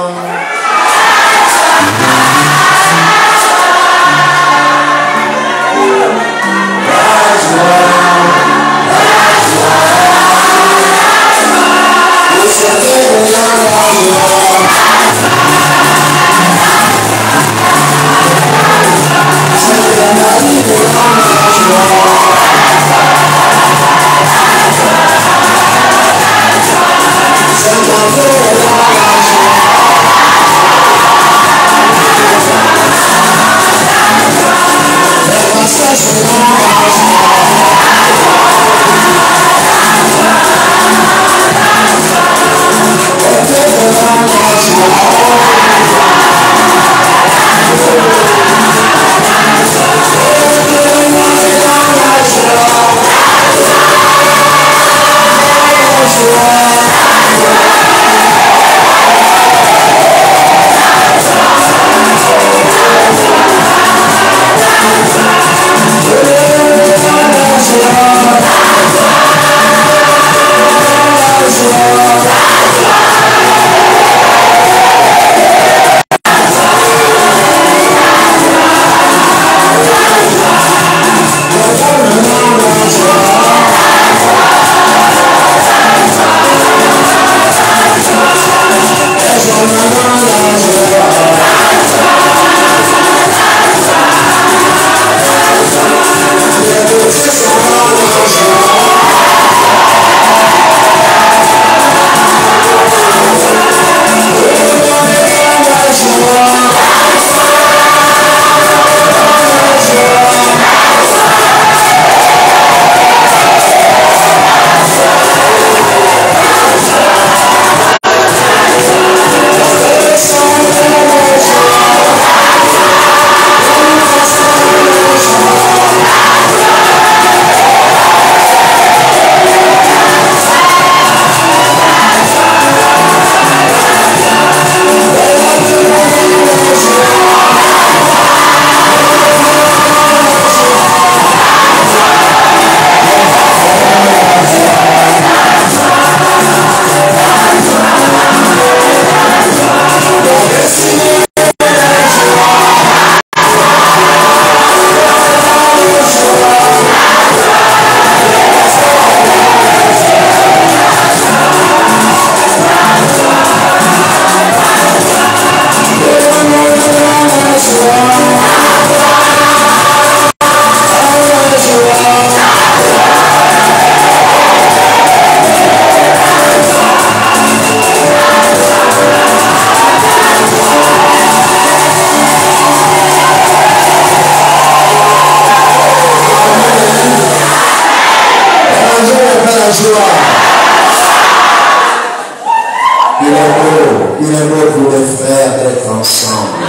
Il est beau pour les frères d'être ensemble.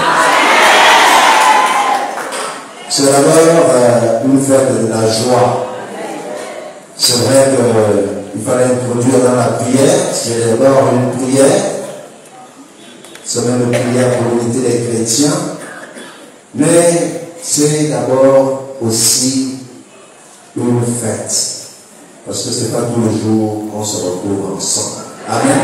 C'est d'abord une fête de la joie. C'est vrai qu'il fallait introduire dans la prière. C'est d'abord une prière. C'est même une prière pour l'unité des chrétiens. Mais c'est d'abord aussi une fête. Parce que ce n'est pas tous les jours qu'on se retrouve ensemble. Amen.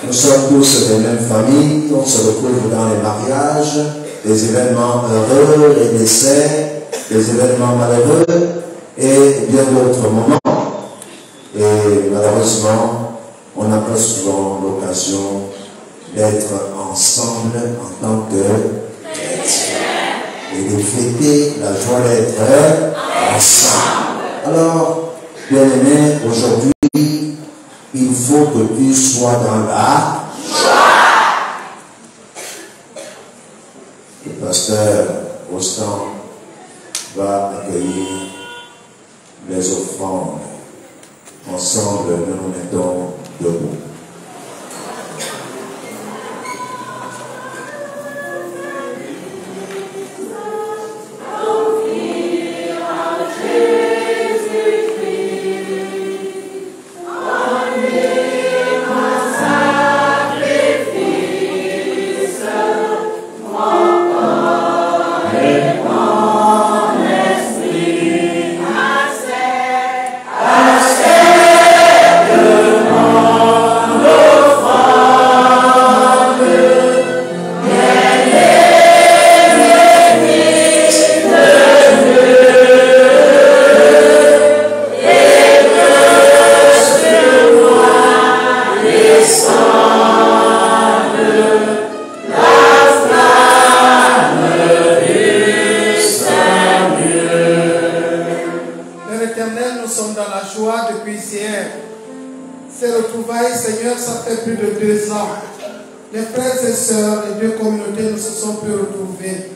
Nous sommes tous des mêmes familles, on se retrouve dans les mariages, les événements heureux, les décès, les événements malheureux et bien d'autres moments. Et malheureusement, on n'a pas souvent l'occasion d'être ensemble en tant que chrétiens et de fêter la joie d'être ensemble. Alors, bien-aimés, aujourd'hui, il faut que tu sois dans la joie. Le pasteur Rostand va accueillir les offrandes. Ensemble, nous nous mettons debout. Mon esprit Éternel, nous sommes dans la joie depuis hier. Ces retrouvailles, Seigneur, ça fait plus de 2 ans. Les frères et sœurs des 2 communautés ne se sont plus retrouvés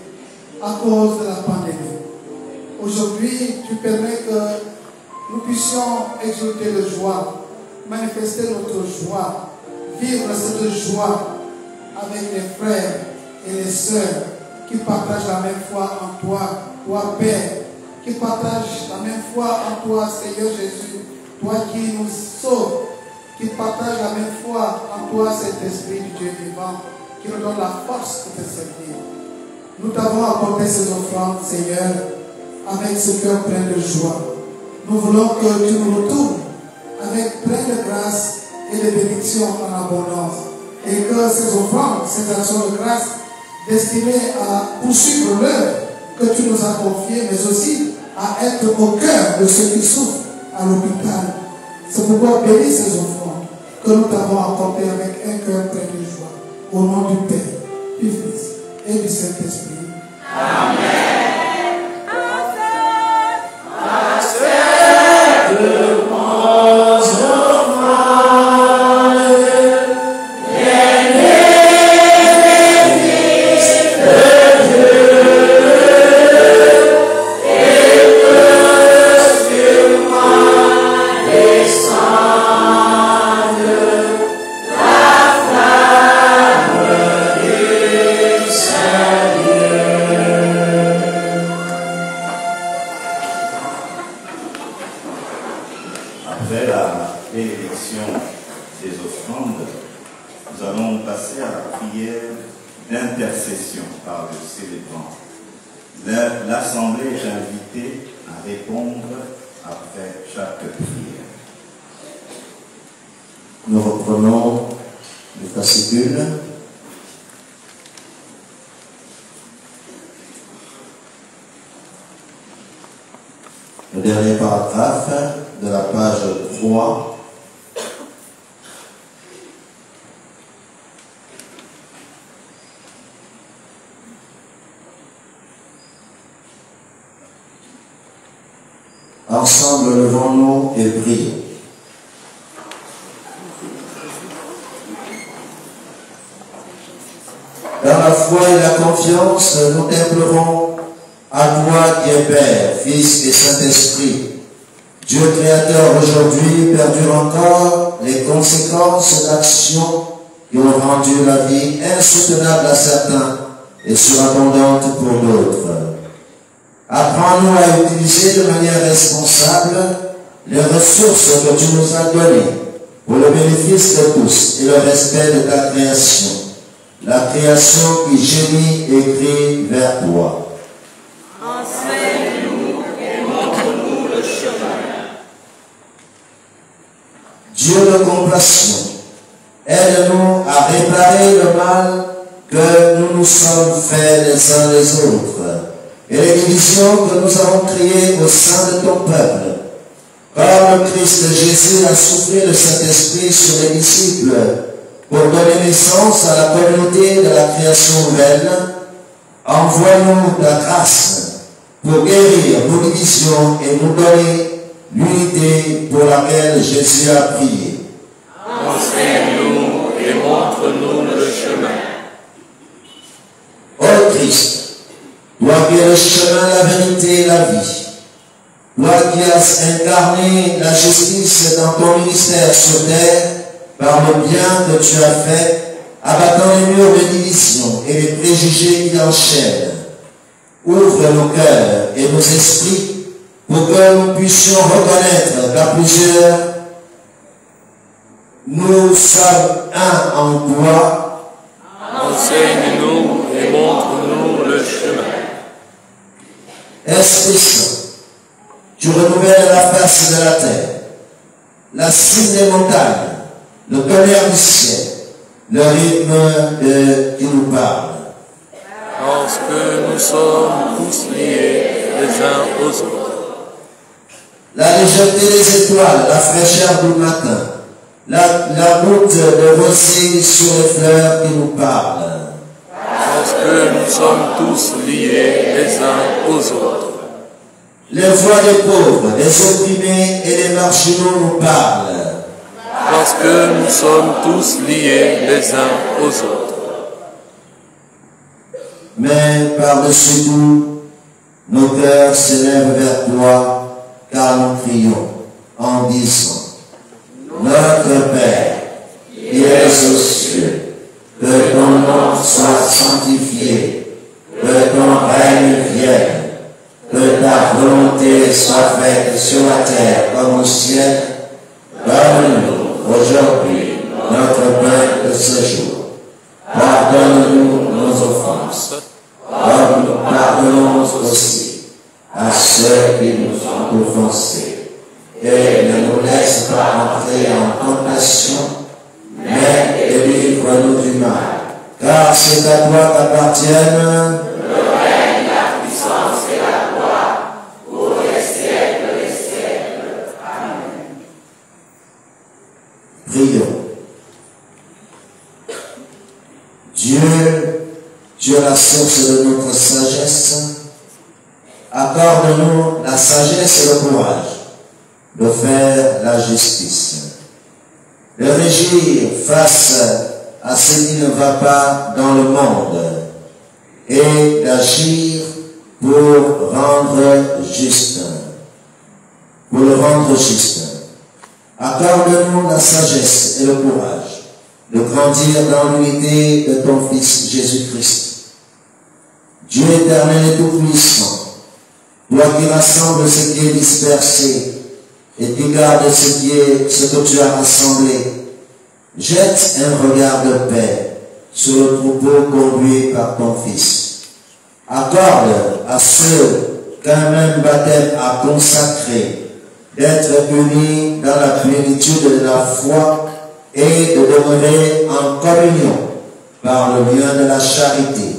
à cause de la pandémie. Aujourd'hui, tu permets que nous puissions exulter de joie, manifester notre joie, vivre cette joie avec les frères et les sœurs qui partagent la même foi en toi, toi Père, qui partagent la même foi en toi, Seigneur Jésus, toi qui nous sauves, qui partagent la même foi en toi, cet esprit du Dieu vivant, qui nous donne la force de te servir. Nous t'avons apporté ces offrandes, Seigneur, avec ce cœur plein de joie. Nous voulons que tu nous retournes avec plein de grâce et de bénédictions en abondance. Et que ces offrandes, ces actions de grâce destinées à poursuivre l'œuvre que tu nous as confiée, mais aussi à être au cœur de ceux qui souffrent à l'hôpital. C'est pourquoi bénis ces offrandes que nous t'avons apportées avec un cœur plein de joie. Au nom du Père, du Fils et du Saint-Esprit. Amen. L'Assemblée est invitée à répondre après chaque prière. Nous reprenons le fascicule. Le dernier paragraphe de la page 3. Ensemble, levons-nous et prions. Dans la foi et la confiance, nous t'implorons à toi qui es Père, Fils et Saint-Esprit. Dieu créateur, aujourd'hui perdure encore les conséquences d'actions qui ont rendu la vie insoutenable à certains et surabondante pour d'autres. Apprends-nous à utiliser de manière responsable les ressources que tu nous as données pour le bénéfice de tous et le respect de ta création, la création qui gémit et crie vers toi. Enseigne-nous et montre-nous le chemin. Dieu de compassion, aide-nous à réparer le mal que nous nous sommes faits les uns les autres et les divisions que nous avons créées au sein de ton peuple. Comme le Christ Jésus a soufflé le Saint-Esprit sur les disciples pour donner naissance à la communauté de la création nouvelle, envoie-nous ta grâce pour guérir nos divisions et nous donner l'unité pour laquelle Jésus a prié. Enseigne-nous et montre-nous le chemin. Ô Christ, toi qui es le chemin, la vérité et la vie, toi qui as incarné la justice dans ton ministère sur terre, par le bien que tu as fait, abattant les murs de division et les préjugés qui enchaînent, ouvre nos cœurs et nos esprits pour que nous puissions reconnaître qu'à plusieurs, nous sommes un en toi. Enseigne-nous et montre-nous le chemin. Esprit Saint, tu renouvelles la face de la terre, la cime des montagnes, le tonnerre du ciel, le rythme qui nous parle. Parce que nous sommes tous liés les uns aux autres. La légèreté des étoiles, la fraîcheur du matin, la goutte de rosée sur les fleurs qui nous parlent. Parce que nous sommes tous liés les uns aux autres. Les voix des pauvres, des opprimés et des marginaux nous parlent. Parce que nous sommes tous liés les uns aux autres. Mais par-dessus tout, nos cœurs s'élèvent vers toi, car nous crions en disant: Notre Père, qui es aux cieux, que ton nom soit sanctifié, que ton règne vienne, que ta volonté soit faite sur la terre comme au ciel. Donne-nous aujourd'hui notre pain de ce jour. Pardonne-nous nos offenses, comme nous pardonnons aussi à ceux qui nous ont offensés. Et ne nous laisse pas entrer en tentation, mais délivre-nous du mal. Car c'est à toi qu'appartiennent le règne, la puissance et la gloire, pour les siècles des siècles. Amen. Prions. Dieu, tu es la source de notre sagesse. Accorde-nous la sagesse et le courage de faire la justice, de régir face à ce qui ne va pas dans le monde et d'agir pour rendre juste, pour le rendre juste. Accorde-nous la sagesse et le courage de grandir dans l'unité de ton Fils Jésus-Christ. Dieu éternel et tout-puissant, toi qui rassembles ce qui est dispersé et qui garde ce que tu as rassemblé, jette un regard de paix sur le troupeau conduit par ton Fils. Accorde à ceux qu'un même baptême a consacré d'être unis dans la plénitude de la foi et de demeurer en communion par le lien de la charité.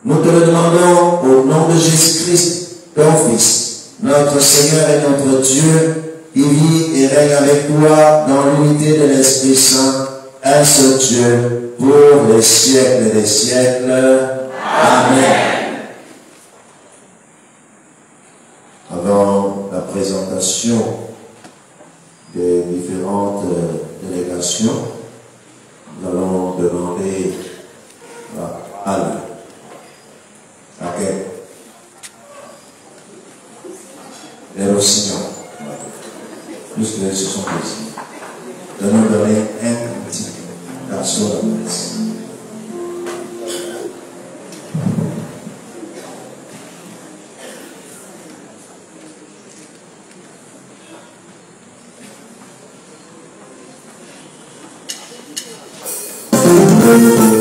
Nous te le demandons au nom de Jésus-Christ, ton Fils, notre Seigneur et notre Dieu, qui vit et règne avec toi dans l'unité de l'Esprit Saint, un seul Dieu, pour les siècles des siècles. Amen. Avant la présentation des différentes délégations, nous allons demander à Anne, laquelle les Rossignons, puisque ce sont des de nous donner un petit garçon de médecine. Thank you.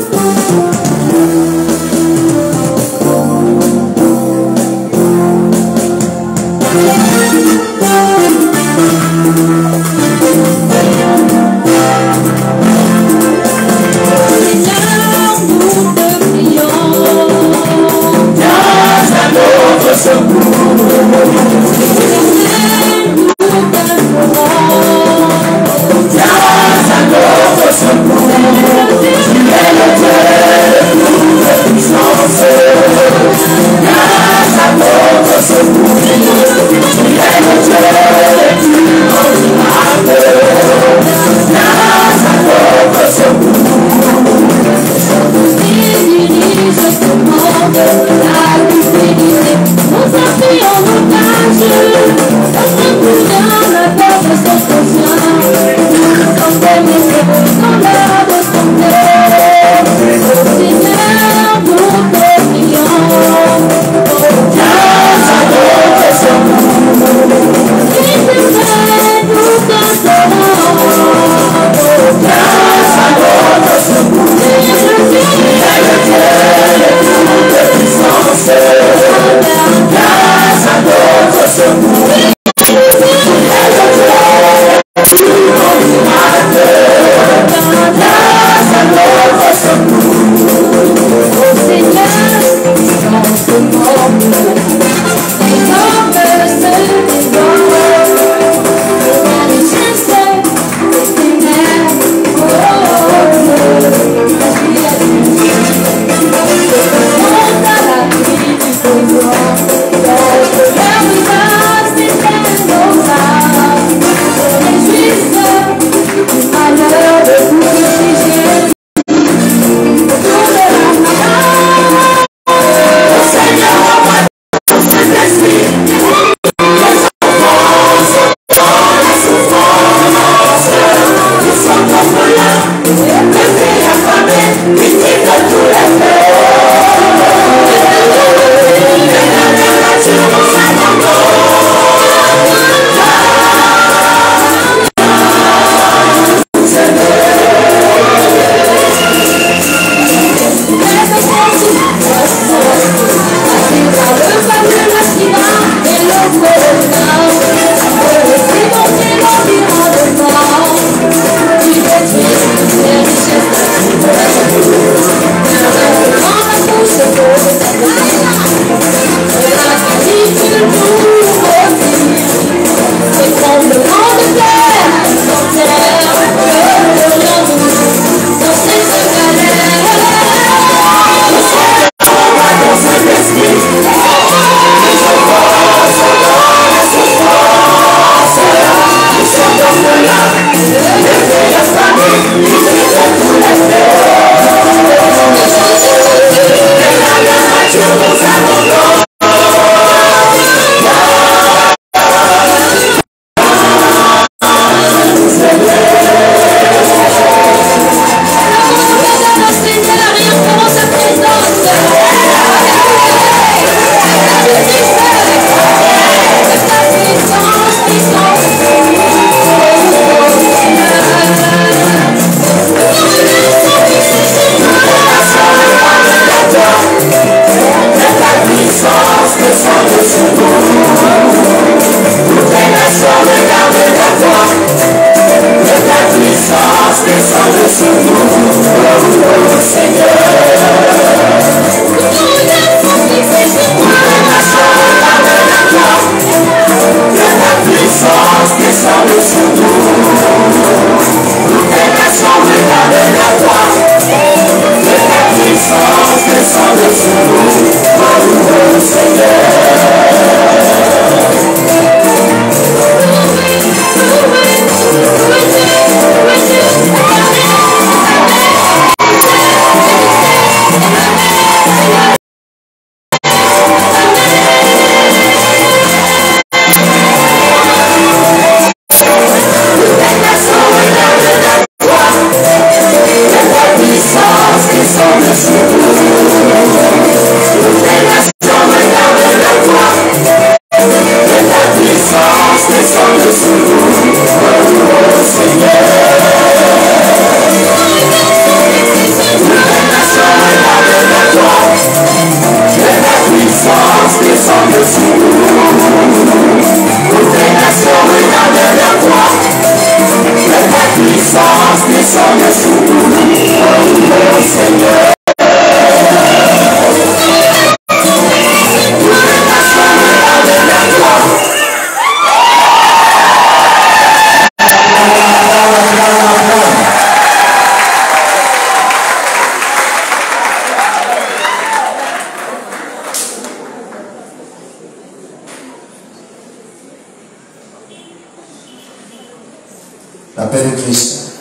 La paix de Christ.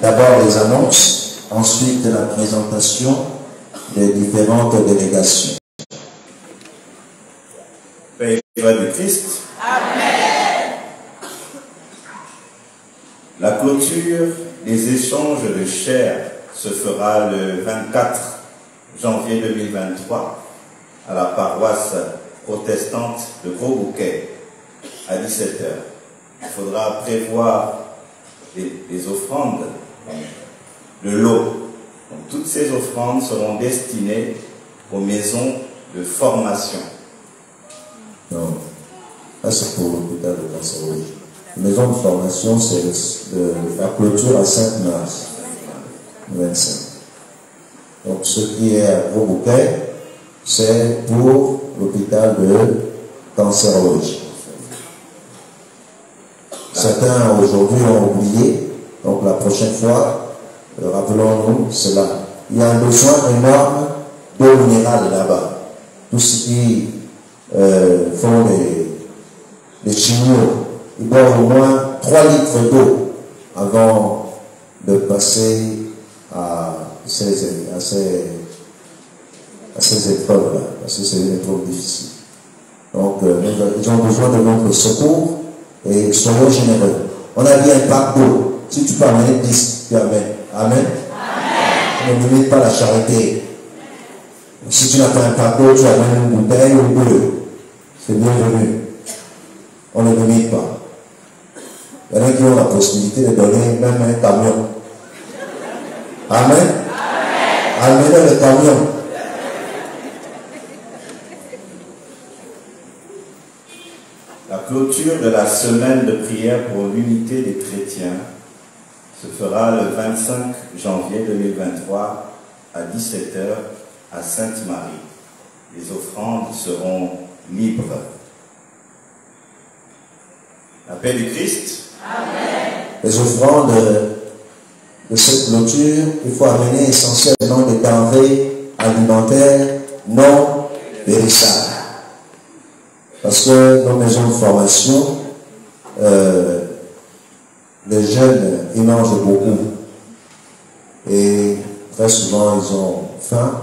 D'abord les annonces, ensuite la présentation des différentes délégations. Paix et joie de Christ. Amen. La clôture des échanges de chair se fera le 24 janvier 2023 à la paroisse protestante de Gros-Bouquet à 17h. Il faudra prévoir des offrandes, de l'eau. Donc, toutes ces offrandes seront destinées aux maisons de formation. Non, ça c'est pour l'hôpital de Cancer-Rouge. Maison de formation, c'est la clôture à Sainte-Mars, 25. Donc ce qui est à Gros-Bouquet, c'est pour l'hôpital de Cancer-Rouge. Certains aujourd'hui ont oublié, donc la prochaine fois, rappelons-nous cela. Il y a un besoin énorme d'eau minérale là-bas. Tous ceux qui font des chimios, ils boivent au moins 3 litres d'eau avant de passer à ces épreuves-là, parce que c'est une épreuve difficile. Donc, ils ont besoin de notre secours. Et soyons généreux. On a dit un pack d'eau. Si tu peux amener 10, tu amènes. Amen. On ne limite pas la charité. Si tu n'as pas un pack d'eau, tu amènes une bouteille ou deux. C'est bienvenu. On ne limite pas. Il y en a qui ont la possibilité de donner même un camion. Amen. Amenez le camion. La clôture de la semaine de prière pour l'unité des chrétiens se fera le 25 janvier 2023 à 17h à Sainte-Marie. Les offrandes seront libres. La paix du Christ. Amen. Les offrandes de cette clôture, il faut amener essentiellement des denrées alimentaires non périssables. Parce que nos maisons de formation, les jeunes, ils mangent beaucoup. Et très souvent, ils ont faim.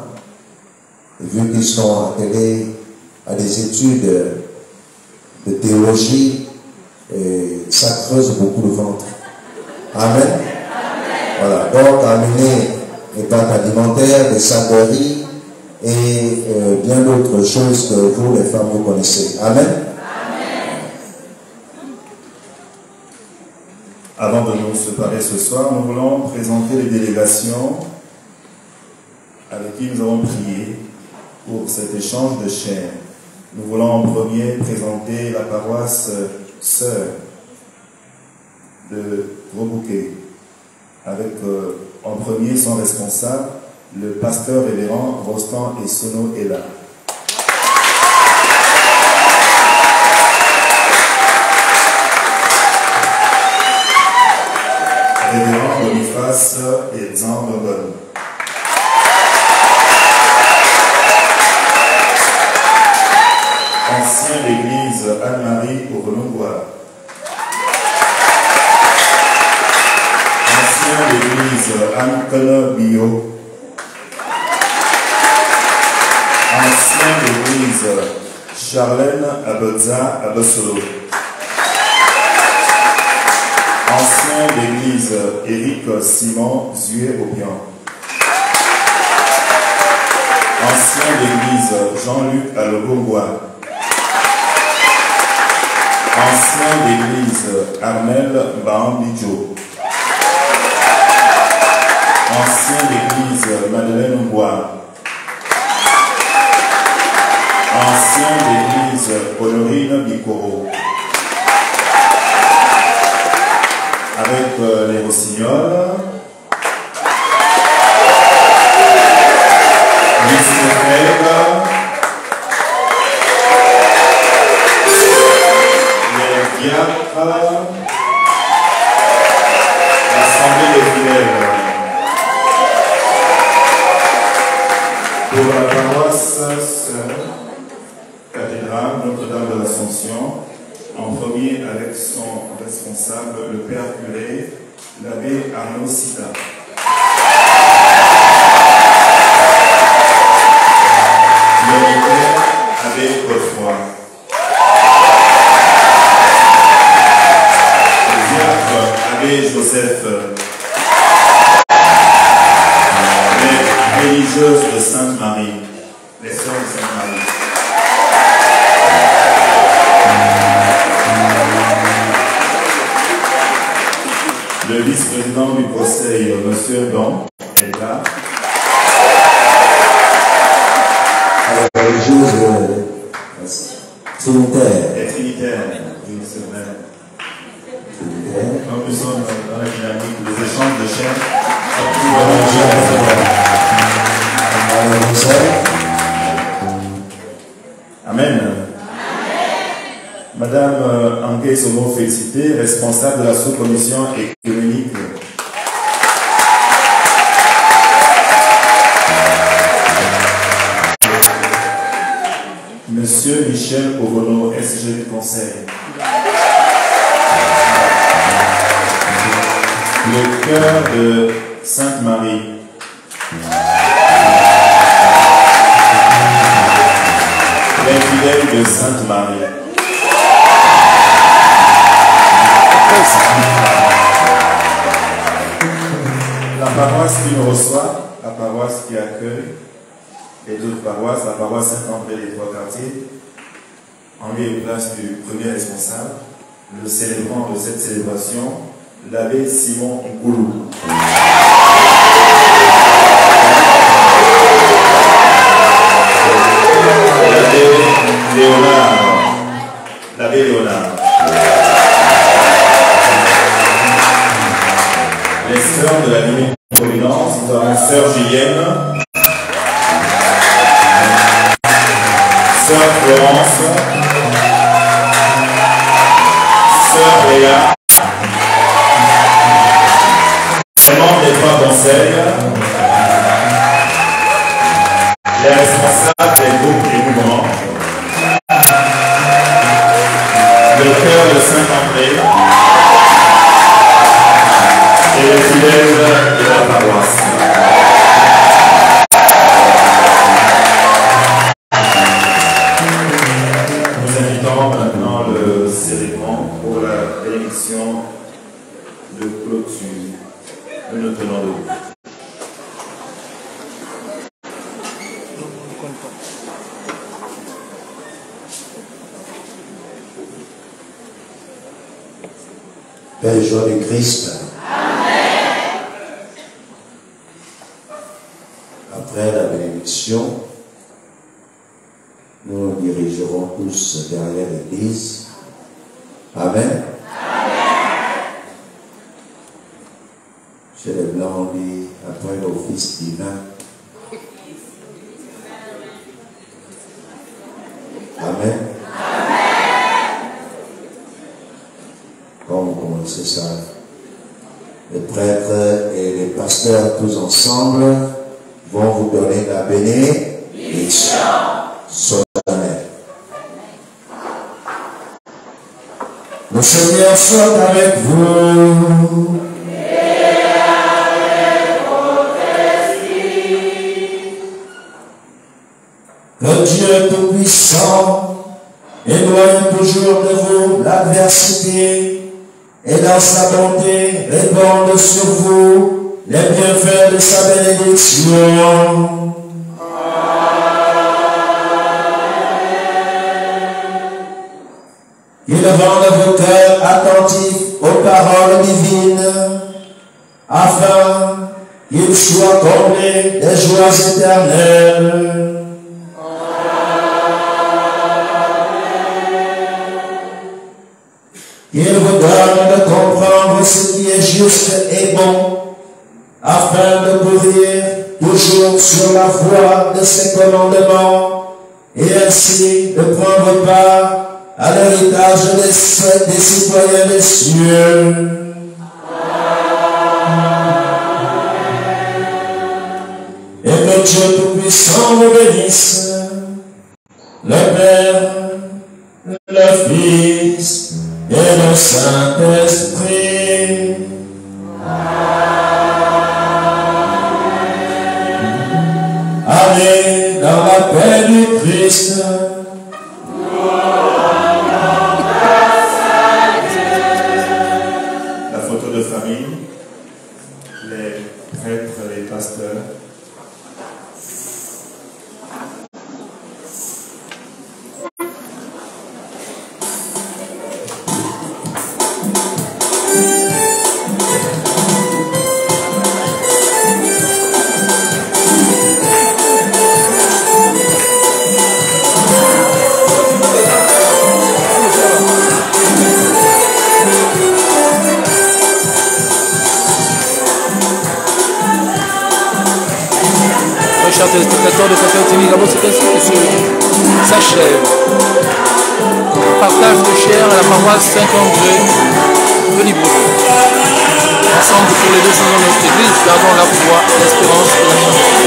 Et vu qu'ils sont attelés à des études de théologie, ça creuse beaucoup le ventre. Amen. Voilà. Donc, amener les pâtes alimentaires, des sacs-riz, et bien d'autres choses que vous, les femmes, vous connaissez. Amen. Avant de nous séparer ce soir, nous voulons présenter les délégations avec qui nous avons prié pour cet échange de chair. Nous voulons en premier présenter la paroisse Sœur de Gros-Bouquet, avec en premier son responsable, le pasteur révérend Rostand et Sono est là. Révérend Boniface et Zambon. Ancien d'église Anne-Marie au Renongois. Ancien d'église Anne-Connor Bio. Ancien d'église Charlène Abodza Abosolo. Ancien d'église Éric Simon Zué-Obian. Ancien d'église Jean-Luc Alogongwa. Ancien d'église Armel Baambidjo. Ancien d'église Madeleine Bois. Ancien d'église Honorine Bikoro. Avec les Rossignol, Luis Lefebvre, les diacres, l'Assemblée des fidèles. Pour la paroisse cathédrale Notre-Dame de l'Assomption, en premier avec son responsable, le Père curé, l'abbé Arnaud Sita. Le vicaire, abbé Godefroy. Le diacre, abbé Joseph. Les religieuses de Sainte-Marie, les sœurs de Sainte-Marie. Le vice-président du conseil, M. Don, est là. Alors, les religieuse trinitaire. Et trinitaire, oui, c'est vrai. Comme nous sommes dans la dynamique des échanges de chaînes, Amen. Madame Angué Somo Félicité, responsable de la sous-commission économique. Monsieur Michel Ogono, SG du Conseil. Le cœur de Sainte-Marie. Les fidèles de Sainte-Marie. La paroisse qui nous reçoit, la paroisse qui accueille, et d'autres paroisses, la paroisse Saint-André des Trois-Quartiers, en lieu et place du premier responsable, le célébrant de cette célébration, l'abbé Simon Nkoulou. L'abbé Léonard. Les sœurs de la Divine Providence, nous avons sœur Julienne, sœur Florence, sœur Léa, les membres des trois conseils, les responsables des groupes et mouvements, le cœur de Saint-André et les fidèles de la paroisse. Nous invitons maintenant le célébrant pour la bénédiction de clôture. Nous nous tenons debout. Père joie du Christ. Amen. Après la bénédiction, nous nous dirigerons tous derrière l'Église. Amen. Chez les Blancs, on dit après l'office divin. Amen. Quand vous commencez ça, les prêtres et les pasteurs tous ensemble vont vous donner la bénédiction solennelle. Le Seigneur soit avec vous. Le Dieu Tout-Puissant éloigne toujours de vous l'adversité et dans sa bonté répande sur vous les bienfaits de sa bénédiction. Il rende vos cœurs attentifs aux paroles divines afin qu'ils soient comblés des joies éternelles. qu'il vous donne de comprendre ce qui est juste et bon, afin de courir toujours sur la voie de ses commandements, et ainsi de prendre part à l'héritage des citoyens des cieux. Et que Dieu Tout-Puissant vous bénisse, le Père, le Fils et le Saint-Esprit. Allez dans la paix du Christ. La photo de famille, les prêtres, les pasteurs. Chers téléspectateurs de Cathol TV Gabon, c'est ainsi que s'achève le partage de chair à la paroisse Saint-André de Libreville. Ensemble pour les 200 ans de notre église, gardons la foi, l'espérance et la charité.